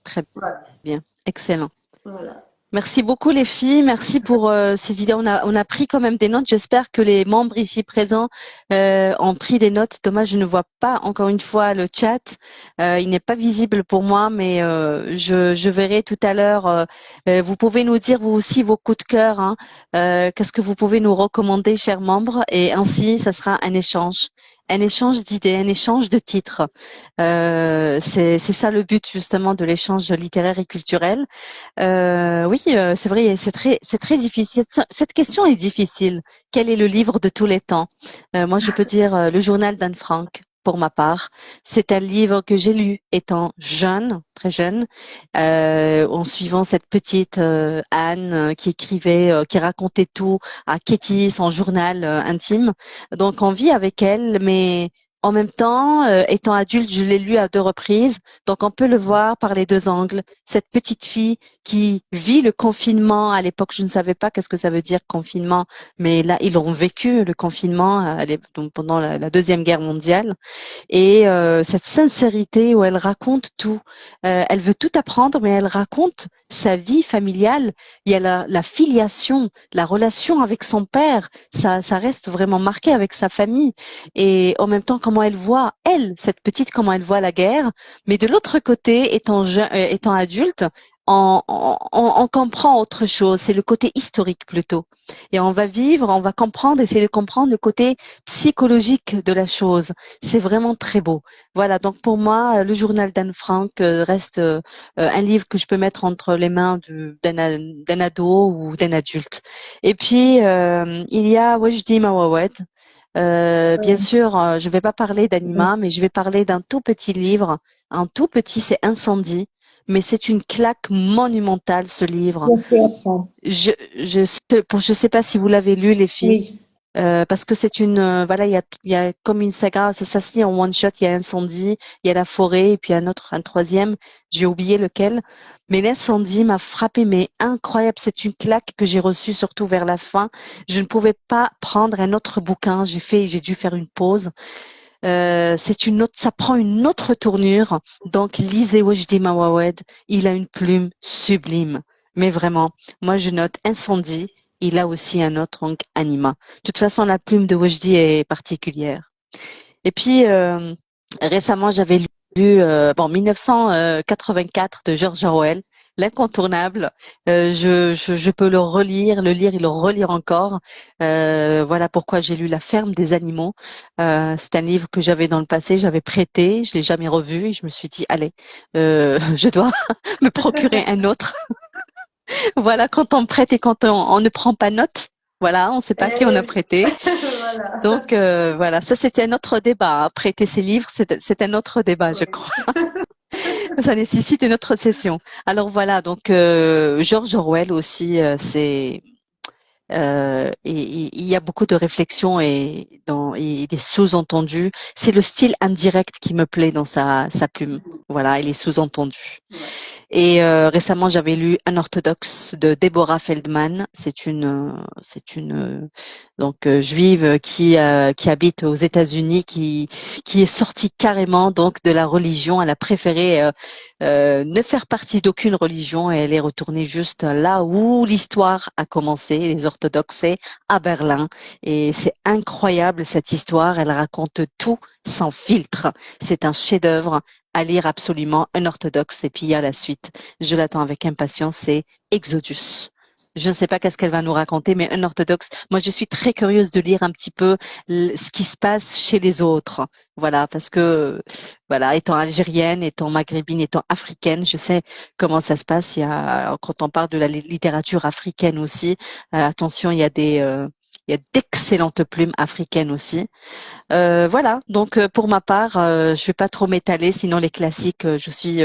Très Voilà. bien, excellent. Voilà. Merci beaucoup les filles, merci pour ces idées. On a pris quand même des notes. J'espère que les membres ici présents ont pris des notes. Dommage, je ne vois pas encore une fois le chat. Il n'est pas visible pour moi, mais je verrai tout à l'heure. Vous pouvez nous dire vous aussi vos coups de cœur. Hein. Qu'est-ce que vous pouvez nous recommander, chers membres? Et ainsi, ça sera un échange d'idées, un échange de titres. C'est ça le but justement de l'échange littéraire et culturel. Oui, c'est vrai, c'est très difficile. Cette question est difficile. Quel est le livre de tous les temps? Moi, je peux dire Le journal d'Anne Frank. Pour ma part, c'est un livre que j'ai lu étant jeune, très jeune, en suivant cette petite Anne qui écrivait, qui racontait tout à Katie, son journal intime. Donc, on vit avec elle, mais en même temps, étant adulte, je l'ai lu à deux reprises. Donc, on peut le voir par les deux angles. Cette petite fille qui vit le confinement. À l'époque, je ne savais pas qu'est-ce que ça veut dire confinement, mais là, ils ont vécu le confinement donc pendant la Deuxième Guerre mondiale. Et cette sincérité où elle raconte tout. Elle veut tout apprendre, mais elle raconte sa vie familiale. Il y a la filiation, la relation avec son père. Ça reste vraiment marqué avec sa famille. Et en même temps, comment elle voit, elle, cette petite, comment elle voit la guerre. Mais de l'autre côté, étant adulte, on comprend autre chose. C'est le côté historique plutôt. Et on va vivre, on va comprendre, essayer de comprendre le côté psychologique de la chose. C'est vraiment très beau. Voilà, donc pour moi, le journal d'Anne Frank reste un livre que je peux mettre entre les mains d'un ado ou d'un adulte. Et puis, il y a Wajdi Mawawed. Bien sûr, je ne vais pas parler d'Anima, mais je vais parler d'un tout petit livre. Un tout petit, c'est Incendie, mais c'est une claque monumentale, ce livre. Bien sûr. Je sais pas si vous l'avez lu, les filles. Oui. Parce que c'est une voilà, il y a comme une saga, ça se lit en one shot. Il y a Incendie, il y a La Forêt, et puis un troisième, j'ai oublié lequel. Mais l'Incendie m'a frappé, mais incroyable. C'est une claque que j'ai reçue surtout vers la fin. Je ne pouvais pas prendre un autre bouquin. J'ai dû faire une pause. Ça prend une autre tournure. Donc lisez Wajdi Mawawed. Il a une plume sublime, mais vraiment. Moi, je note Incendie. Il a aussi un autre, donc Anima. De toute façon, la plume de Wajdi est particulière. Et puis, récemment, j'avais lu 1984 de George Orwell, l'incontournable. Je peux le relire, le lire et le relire encore. Voilà pourquoi j'ai lu La ferme des animaux. C'est un livre que j'avais dans le passé, j'avais prêté, je l'ai jamais revu et je me suis dit, allez, je dois me procurer un autre. Voilà, quand on prête et quand on ne prend pas note. Voilà, on ne sait pas à qui on a Eh prêté. oui, voilà. Donc voilà, ça c'était un autre débat, hein. Prêter ses livres, c'est un autre débat, je crois. Oui. Ça nécessite une autre session. Alors voilà, donc George Orwell aussi, il y a beaucoup de réflexions et des sous-entendus. C'est le style indirect qui me plaît dans sa plume. Voilà, et les sous-entendus. Ouais. Et récemment, j'avais lu Un orthodoxe de Deborah Feldman. C'est une donc juive qui habite aux États-Unis, qui est sortie carrément donc de la religion. Elle a préféré ne faire partie d'aucune religion et elle est retournée juste là où l'histoire a commencé, les orthodoxes, c'est à Berlin. Et c'est incroyable cette histoire. Elle raconte tout sans filtre. C'est un chef-d'œuvre à lire absolument, Un orthodoxe, et puis il y a la suite. Je l'attends avec impatience, c'est Exodus. Je ne sais pas qu'est-ce qu'elle va nous raconter, mais Un orthodoxe, moi je suis très curieuse de lire un petit peu ce qui se passe chez les autres. Voilà, parce que voilà, étant algérienne, étant maghrébine, étant africaine, je sais comment ça se passe. Quand on parle de la littérature africaine aussi, attention, il y a d'excellentes plumes africaines aussi. Voilà, donc pour ma part, je vais pas trop m'étaler, sinon les classiques, je suis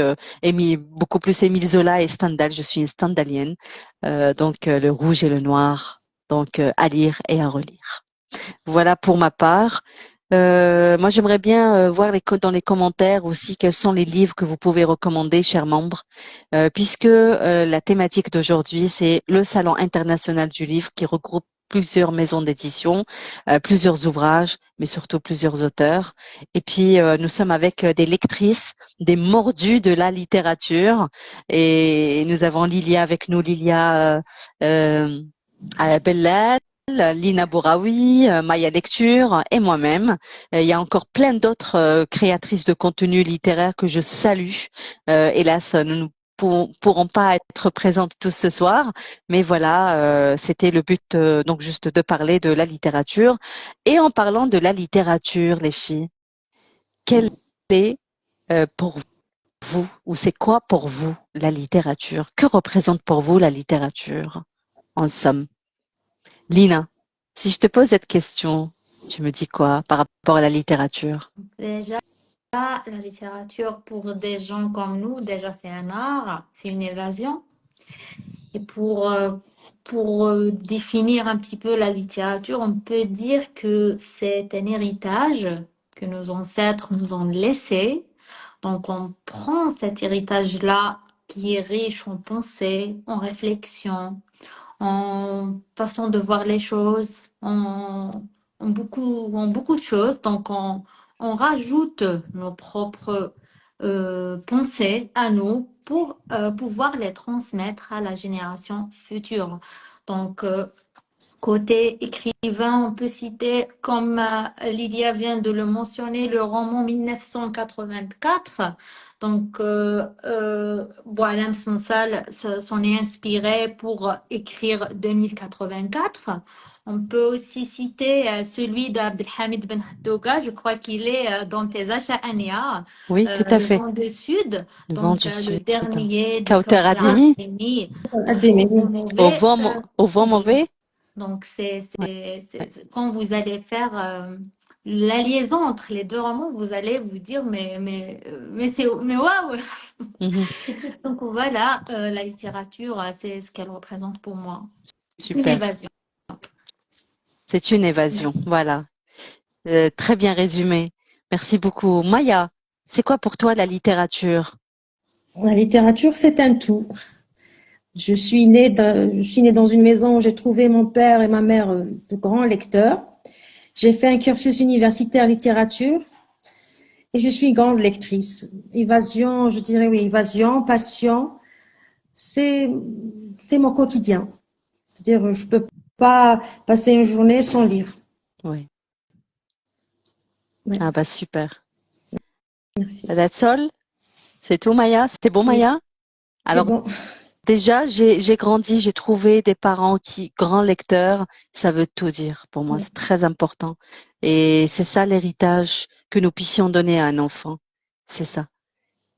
beaucoup plus Émile Zola et Stendhal, je suis une stendhalienne, donc Le Rouge et le Noir, donc à lire et à relire. Voilà pour ma part. Moi, j'aimerais bien voir dans les commentaires aussi quels sont les livres que vous pouvez recommander, chers membres, puisque la thématique d'aujourd'hui, c'est le Salon international du livre qui regroupe plusieurs maisons d'édition, plusieurs ouvrages, mais surtout plusieurs auteurs. Et puis, nous sommes avec des lectrices, des mordues de la littérature, et nous avons Lilia avec nous, Lilia Bella, Lina Bouraoui, Maya Lecture et moi-même. Il y a encore plein d'autres créatrices de contenu littéraire que je salue. Hélas, nous ne pourrons pas être présentes tous ce soir, mais voilà, c'était le but donc juste de parler de la littérature. Et en parlant de la littérature, les filles, quelle est pour vous, ou c'est quoi pour vous la littérature? Que représente pour vous la littérature, en somme? Lina, si je te pose cette question, tu me dis quoi par rapport à la littérature? Déjà, la littérature pour des gens comme nous, déjà c'est un art, c'est une évasion. Et pour définir un petit peu la littérature, on peut dire que c'est un héritage que nos ancêtres nous ont laissé. Donc on prend cet héritage-là qui est riche en pensée, en réflexion, en façon de voir les choses, en beaucoup de choses. Donc, on rajoute nos propres pensées à nous pour pouvoir les transmettre à la génération future. Donc, côté écrivain, on peut citer, comme Lydia vient de le mentionner, le roman 1984. Donc, Boualem Sansal s'en est inspiré pour écrire 2084. On peut aussi citer celui d'Abdelhamid Ben Hattouga. Je crois qu'il est dans tes achats Ania, Oui, tout à Le fait. vent du Sud. Le vent Donc, du le Sud. dernier de Kauter Kauthar Adimi, Ademi, Au vent Adémie. mauvais. au vent Oui. mauvais. Donc, Ouais, ouais. quand vous allez faire la liaison entre les deux romans, vous allez vous dire, mais waouh! Mhm. Donc, voilà, la littérature, c'est ce qu'elle représente pour moi. C'est une Super. évasion. C'est une évasion. Voilà. Très bien résumé. Merci beaucoup. Maya, c'est quoi pour toi la littérature? La littérature, c'est un tout. Je suis née dans une maison où j'ai trouvé mon père et ma mère de grands lecteurs. J'ai fait un cursus universitaire littérature et je suis une grande lectrice. Évasion, je dirais oui, évasion, passion, c'est c'est mon quotidien. C'est-à-dire, je peux pas passer une journée sans lire. Oui. Ouais, Ah bah super. merci. That's all? C'est tout, Maya? C'était bon, Oui, Maya? c'est Alors bon. déjà, j'ai grandi, j'ai trouvé des parents grands lecteurs. Ça veut tout dire pour moi. C'est très important. Et c'est ça l'héritage que nous puissions donner à un enfant. C'est ça.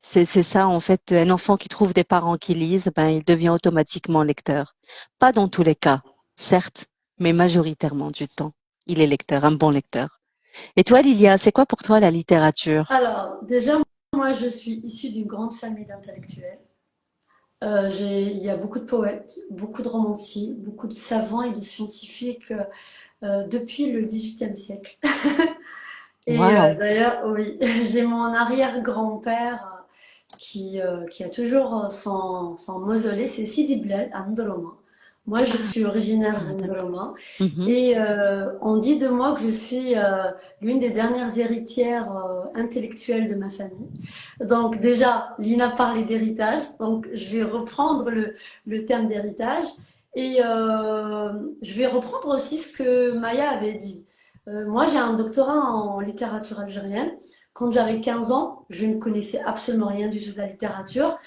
C'est ça, en fait, un enfant qui trouve des parents qui lisent, ben, il devient automatiquement lecteur. Pas dans tous les cas, certes, mais majoritairement du temps. Il est lecteur, un bon lecteur. Et toi, Lilia, c'est quoi pour toi la littérature? Alors, déjà, moi, je suis issue d'une grande famille d'intellectuels. Il y a beaucoup de poètes, beaucoup de romanciers, beaucoup de savants et de scientifiques depuis le XVIIIe siècle. Et Waouh, d'ailleurs, oui, j'ai mon arrière-grand-père qui a toujours son mausolée, c'est Sidi Bled à Ndoroma. Moi, je suis originaire ah, d'accord. d'Ndoroma Mhm. et on dit de moi que je suis l'une des dernières héritières intellectuelles de ma famille. Donc déjà, Lina parlait d'héritage, donc je vais reprendre le terme d'héritage et je vais reprendre aussi ce que Maya avait dit. Moi, j'ai un doctorat en littérature algérienne. Quand j'avais 15 ans, je ne connaissais absolument rien du tout de la littérature.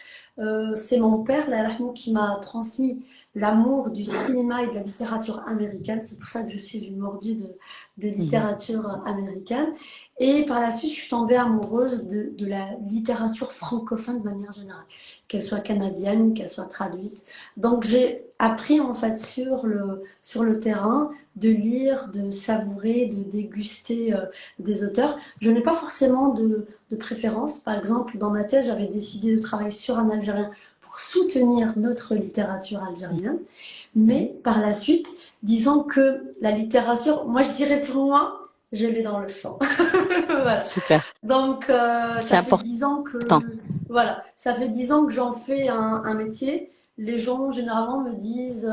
C'est mon père, la Rahmou, qui m'a transmis l'amour du cinéma et de la littérature américaine. C'est pour ça que je suis une mordue de Mhm. littérature américaine. Et par la suite, je suis tombée amoureuse de la littérature francophone de manière générale, qu'elle soit canadienne, qu'elle soit traduite. Donc j'ai appris en fait sur le terrain de lire, de savourer, de déguster des auteurs. Je n'ai pas forcément de préférence. Par exemple, dans ma thèse, j'avais décidé de travailler sur un Algérien pour soutenir notre littérature algérienne. Mais par la suite, disons que la littérature, moi je dirais pour moi, je l'ai dans le sang. Voilà. Super, Donc c'est ça fait important. 10 ans que voilà, ça fait 10 ans que j'en fais un métier. Les gens généralement me disent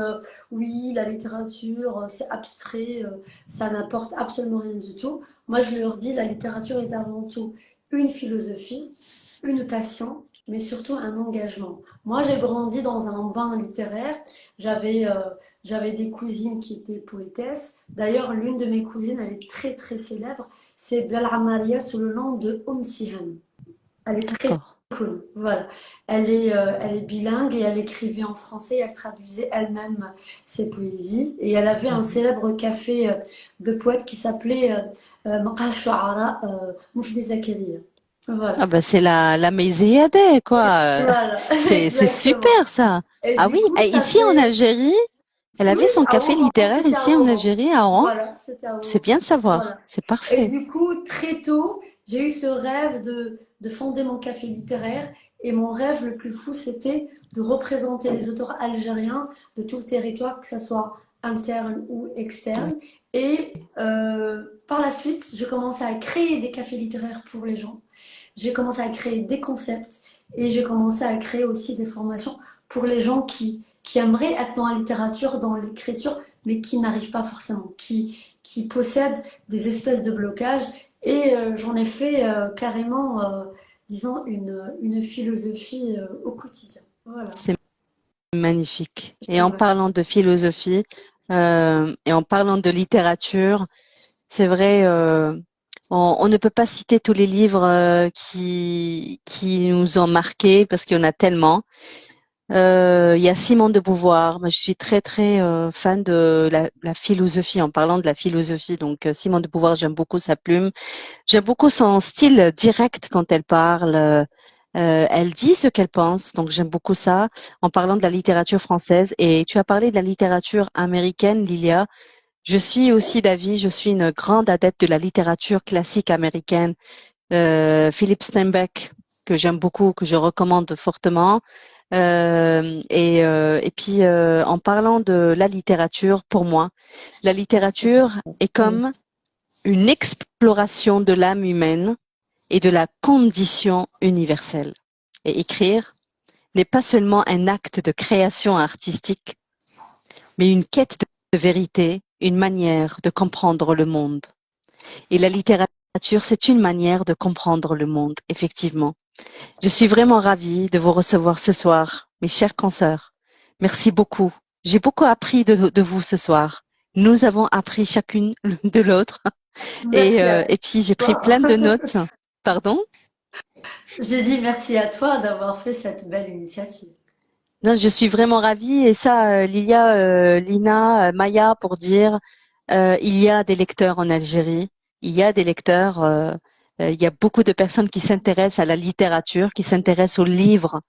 oui, la littérature c'est abstrait, ça n'apporte absolument rien du tout. Moi je leur dis la littérature est avant tout une philosophie, une passion, mais surtout un engagement. Moi j'ai grandi dans un bain littéraire. J'avais j'avais des cousines qui étaient poétesses. D'ailleurs, l'une de mes cousines, elle est très très célèbre, c'est Blal Amaria sous le nom de Siham. Elle est très D'accord. connue. Voilà. Elle est bilingue et elle écrivait en français, elle traduisait elle-même ses poésies. Et elle avait un Mhm. célèbre café de poètes qui s'appelait Maqal Shu'ara Moufdi Zakaria. Voilà. Ah bah c'est la Méziadeh, quoi. Voilà, C'est exactement. super ça. Et Ah du oui, coup, et ça ici en fait. Algérie, elle Oui, avait son à café Oran, littéraire c'était à ici en Oran. Algérie, à Oran. Voilà, c'était à C'est Oran. bien de savoir. Voilà. C'est Et parfait. du coup, très tôt, j'ai eu ce rêve de fonder mon café littéraire. Et mon rêve le plus fou, c'était de représenter les auteurs algériens de tout le territoire, que ce soit interne ou Oui. externe. Et par la suite, je commençais à créer des cafés littéraires pour les gens. J'ai commencé à créer des concepts et j'ai commencé à créer aussi des formations pour les gens qui aimeraient être dans la littérature, dans l'écriture, mais qui n'arrivent pas forcément, qui possèdent des espèces de blocages. Et j'en ai fait carrément, disons, une philosophie au quotidien. Voilà. C'est magnifique. Et en Voilà. parlant de philosophie et en parlant de littérature, c'est vrai, on ne peut pas citer tous les livres qui nous ont marqués parce qu'il y en a tellement. Il y a Simone de Beauvoir. Moi, je suis très très fan de la philosophie. En parlant de la philosophie, donc Simone de Beauvoir, j'aime beaucoup sa plume. J'aime beaucoup son style direct quand elle parle. Elle dit ce qu'elle pense, donc j'aime beaucoup ça. En parlant de la littérature française, et tu as parlé de la littérature américaine, Lilia. Je suis aussi d'avis, je suis une grande adepte de la littérature classique américaine. Philip Steinbeck, que j'aime beaucoup, que je recommande fortement. Et puis, en parlant de la littérature, pour moi, la littérature est comme une exploration de l'âme humaine et de la condition universelle. Et écrire n'est pas seulement un acte de création artistique, mais une quête de vérité, une manière de comprendre le monde. Et la littérature, c'est une manière de comprendre le monde, effectivement. Je suis vraiment ravie de vous recevoir ce soir, mes chers consoeurs. Merci beaucoup. J'ai beaucoup appris de vous ce soir. Nous avons appris chacune de l'autre. Merci à Et puis, j'ai pris toi. plein de notes. Pardon? J'ai dit merci à toi d'avoir fait cette belle initiative. Non, je suis vraiment ravie. Et ça, Lilia, Lina, Maya, pour dire, il y a des lecteurs en Algérie. Il y a des lecteurs. Il y a beaucoup de personnes qui s'intéressent à la littérature, qui s'intéressent aux livres.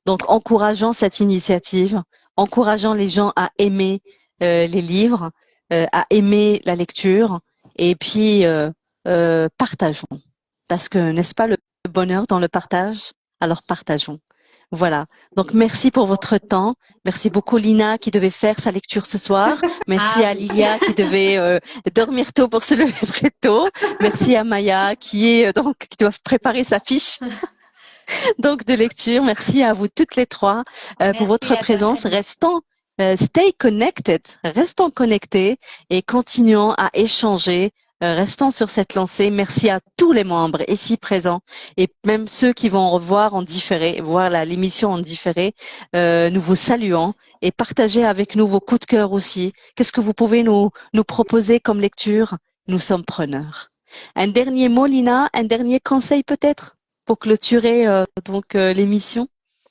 Donc, encourageons cette initiative, encourageons les gens à aimer les livres, à aimer la lecture, et puis partageons. Parce que n'est-ce pas le bonheur dans le partage? Alors partageons. Voilà. Donc, merci pour votre temps. Merci beaucoup, Lina, qui devait faire sa lecture ce soir. Merci Ah à oui. Lilia, qui devait dormir tôt pour se lever très tôt. Merci à Maya, qui doit préparer sa fiche donc de lecture. Merci à vous toutes les trois pour Merci votre à toi, présence. Annie. Stay connected, restons connectés et continuons à échanger. Restons sur cette lancée. Merci à tous les membres ici présents et même ceux qui vont revoir en différé, voir l'émission en différé. Nous vous saluons et partagez avec nous vos coups de cœur aussi. Qu'est-ce que vous pouvez nous proposer comme lecture? Nous sommes preneurs. Un dernier mot, Lina, un dernier conseil peut-être pour clôturer l'émission.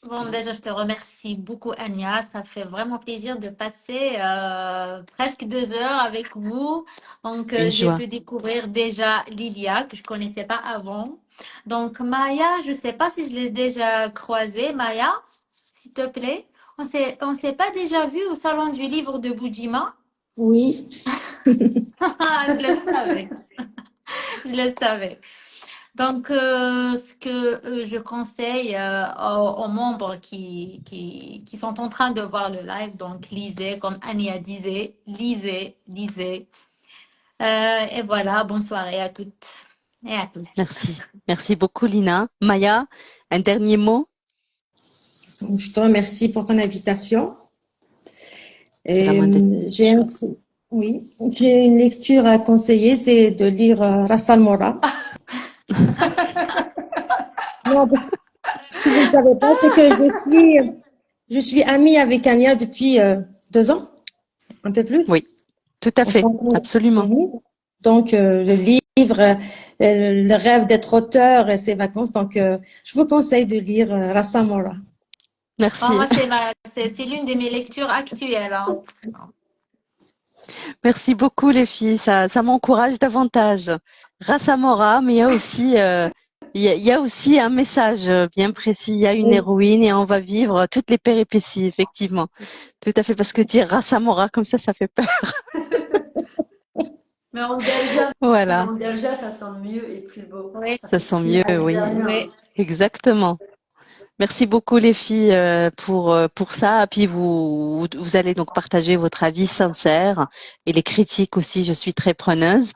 Bon, déjà, je te remercie beaucoup, Anya. Ça fait vraiment plaisir de passer presque 2 heures avec vous. Donc, Une j'ai joie. pu découvrir déjà Lilia, que je connaissais pas avant. Donc, Maya, je sais pas si je l'ai déjà croisée. Maya, s'il te plaît. On s'est pas déjà vu au Salon du Livre de Boudjima? Oui, Ah, je le savais. Je le savais. Donc, ce que je conseille aux membres qui sont en train de voir le live, donc lisez, comme Ania disait, lisez, lisez. Et voilà, bonne soirée à toutes et à tous. Merci. Merci beaucoup, Lina. Maya, un dernier mot? donc, je te remercie pour ton invitation. C'est la Et, moindre des j'ai choses. oui, j'ai une lecture à conseiller, c'est de lire Ras Al Mora. Non, parce que ce que vous ne savez pas, c'est que je suis amie avec Anya depuis 2 ans, un peu plus. Oui, tout à On fait. s'en connaît. Absolument. Mhm. Donc, le livre, le rêve d'être auteur et ses vacances. Donc, je vous conseille de lire Ras Al Mora. Bon, Merci. moi, c'est l'une de mes lectures actuelles, hein. Merci beaucoup, les filles. Ça m'encourage davantage. Rassamora, mais il y a aussi un message bien précis. Il y a une Oui. héroïne et on va vivre toutes les péripéties, effectivement. Tout à fait, parce que dire Rassamora comme ça fait peur. Mais Voilà. en Delja, ça sonne mieux et plus beau. Oui, Ça Ça fait sent plus mieux, oui. algérien. oui. Exactement. Merci beaucoup les filles pour ça. Puis vous allez donc partager votre avis sincère et les critiques aussi. Je suis très preneuse.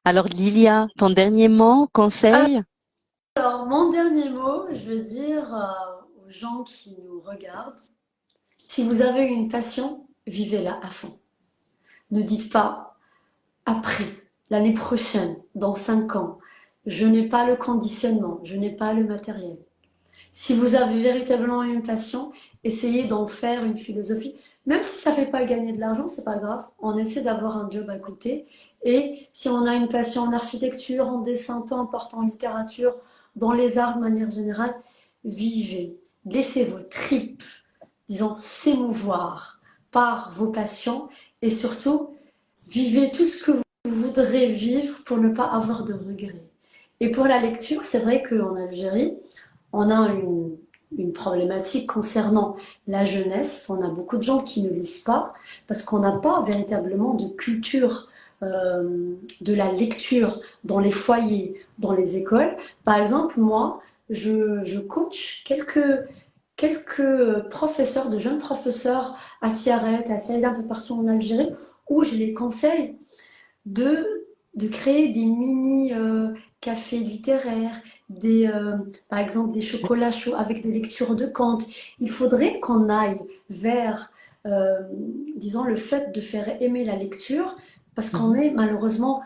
Alors Lilia, ton dernier mot, conseil? Alors, mon dernier mot, je veux dire aux gens qui nous regardent, si vous avez une passion, vivez-la à fond. Ne dites pas après, l'année prochaine, dans 5 ans, je n'ai pas le conditionnement, je n'ai pas le matériel. Si vous avez véritablement une passion, essayez d'en faire une philosophie. Même si ça ne fait pas gagner de l'argent, c'est pas grave. On essaie d'avoir un job à côté. Et si on a une passion en architecture, en dessin, peu importe, en littérature, dans les arts de manière générale, vivez. Laissez vos tripes, disons, s'émouvoir par vos passions. Et surtout, vivez tout ce que vous voudrez vivre pour ne pas avoir de regrets. Et pour la lecture, c'est vrai qu'en Algérie, on a une problématique concernant la jeunesse. On a beaucoup de gens qui ne lisent pas parce qu'on n'a pas véritablement de culture de la lecture dans les foyers, dans les écoles. Par exemple, moi, je coach quelques professeurs, de jeunes professeurs à Tiaret, à Saïda, un peu partout en Algérie, où je les conseille de créer des mini cafés littéraires, par exemple des chocolats chauds avec des lectures de Kant. Il faudrait qu'on aille vers, disons, le fait de faire aimer la lecture, parce qu'on est malheureusement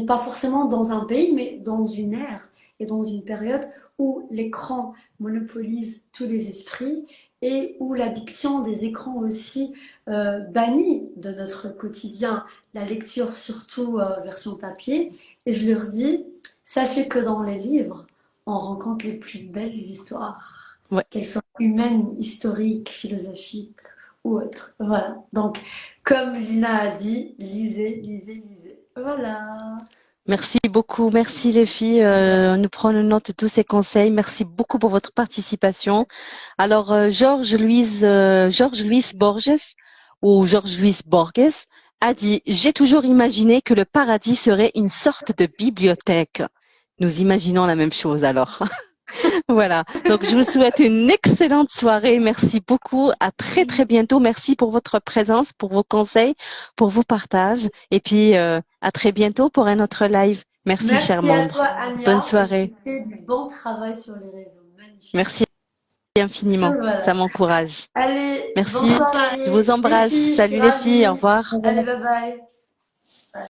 pas forcément dans un pays, mais dans une ère et dans une période où l'écran monopolise tous les esprits et où l'addiction des écrans aussi bannit de notre quotidien la lecture, surtout version papier. Et je leur dis, sachez que dans les livres, on rencontre les plus belles histoires, Ouais. qu'elles soient humaines, historiques, philosophiques ou autres. Voilà. Donc, comme Lina a dit, lisez, lisez, lisez. Voilà. Merci beaucoup, merci les filles. Nous prenons note de tous ces conseils. Merci beaucoup pour votre participation. Alors, Georges Luis Borges ou Georges Luis Borges a dit: J'ai toujours imaginé que le paradis serait une sorte de bibliothèque. Nous imaginons la même chose alors. Voilà. Donc, je vous souhaite une excellente soirée. Merci beaucoup. À très, très bientôt. Merci pour votre présence, pour vos conseils, pour vos partages. Et puis, à très bientôt pour un autre live. Merci, chers Merci à membres. toi, Anya. Bonne Et soirée. tu fais du bon travail sur les réseaux. Magnifique. Merci infiniment. Voilà. Ça m'encourage. Allez, Merci. bonne Bonne soirée. soirée. Je vous Les embrasse. filles, je suis Salut les filles. Au ravie. revoir. Allez, bye bye.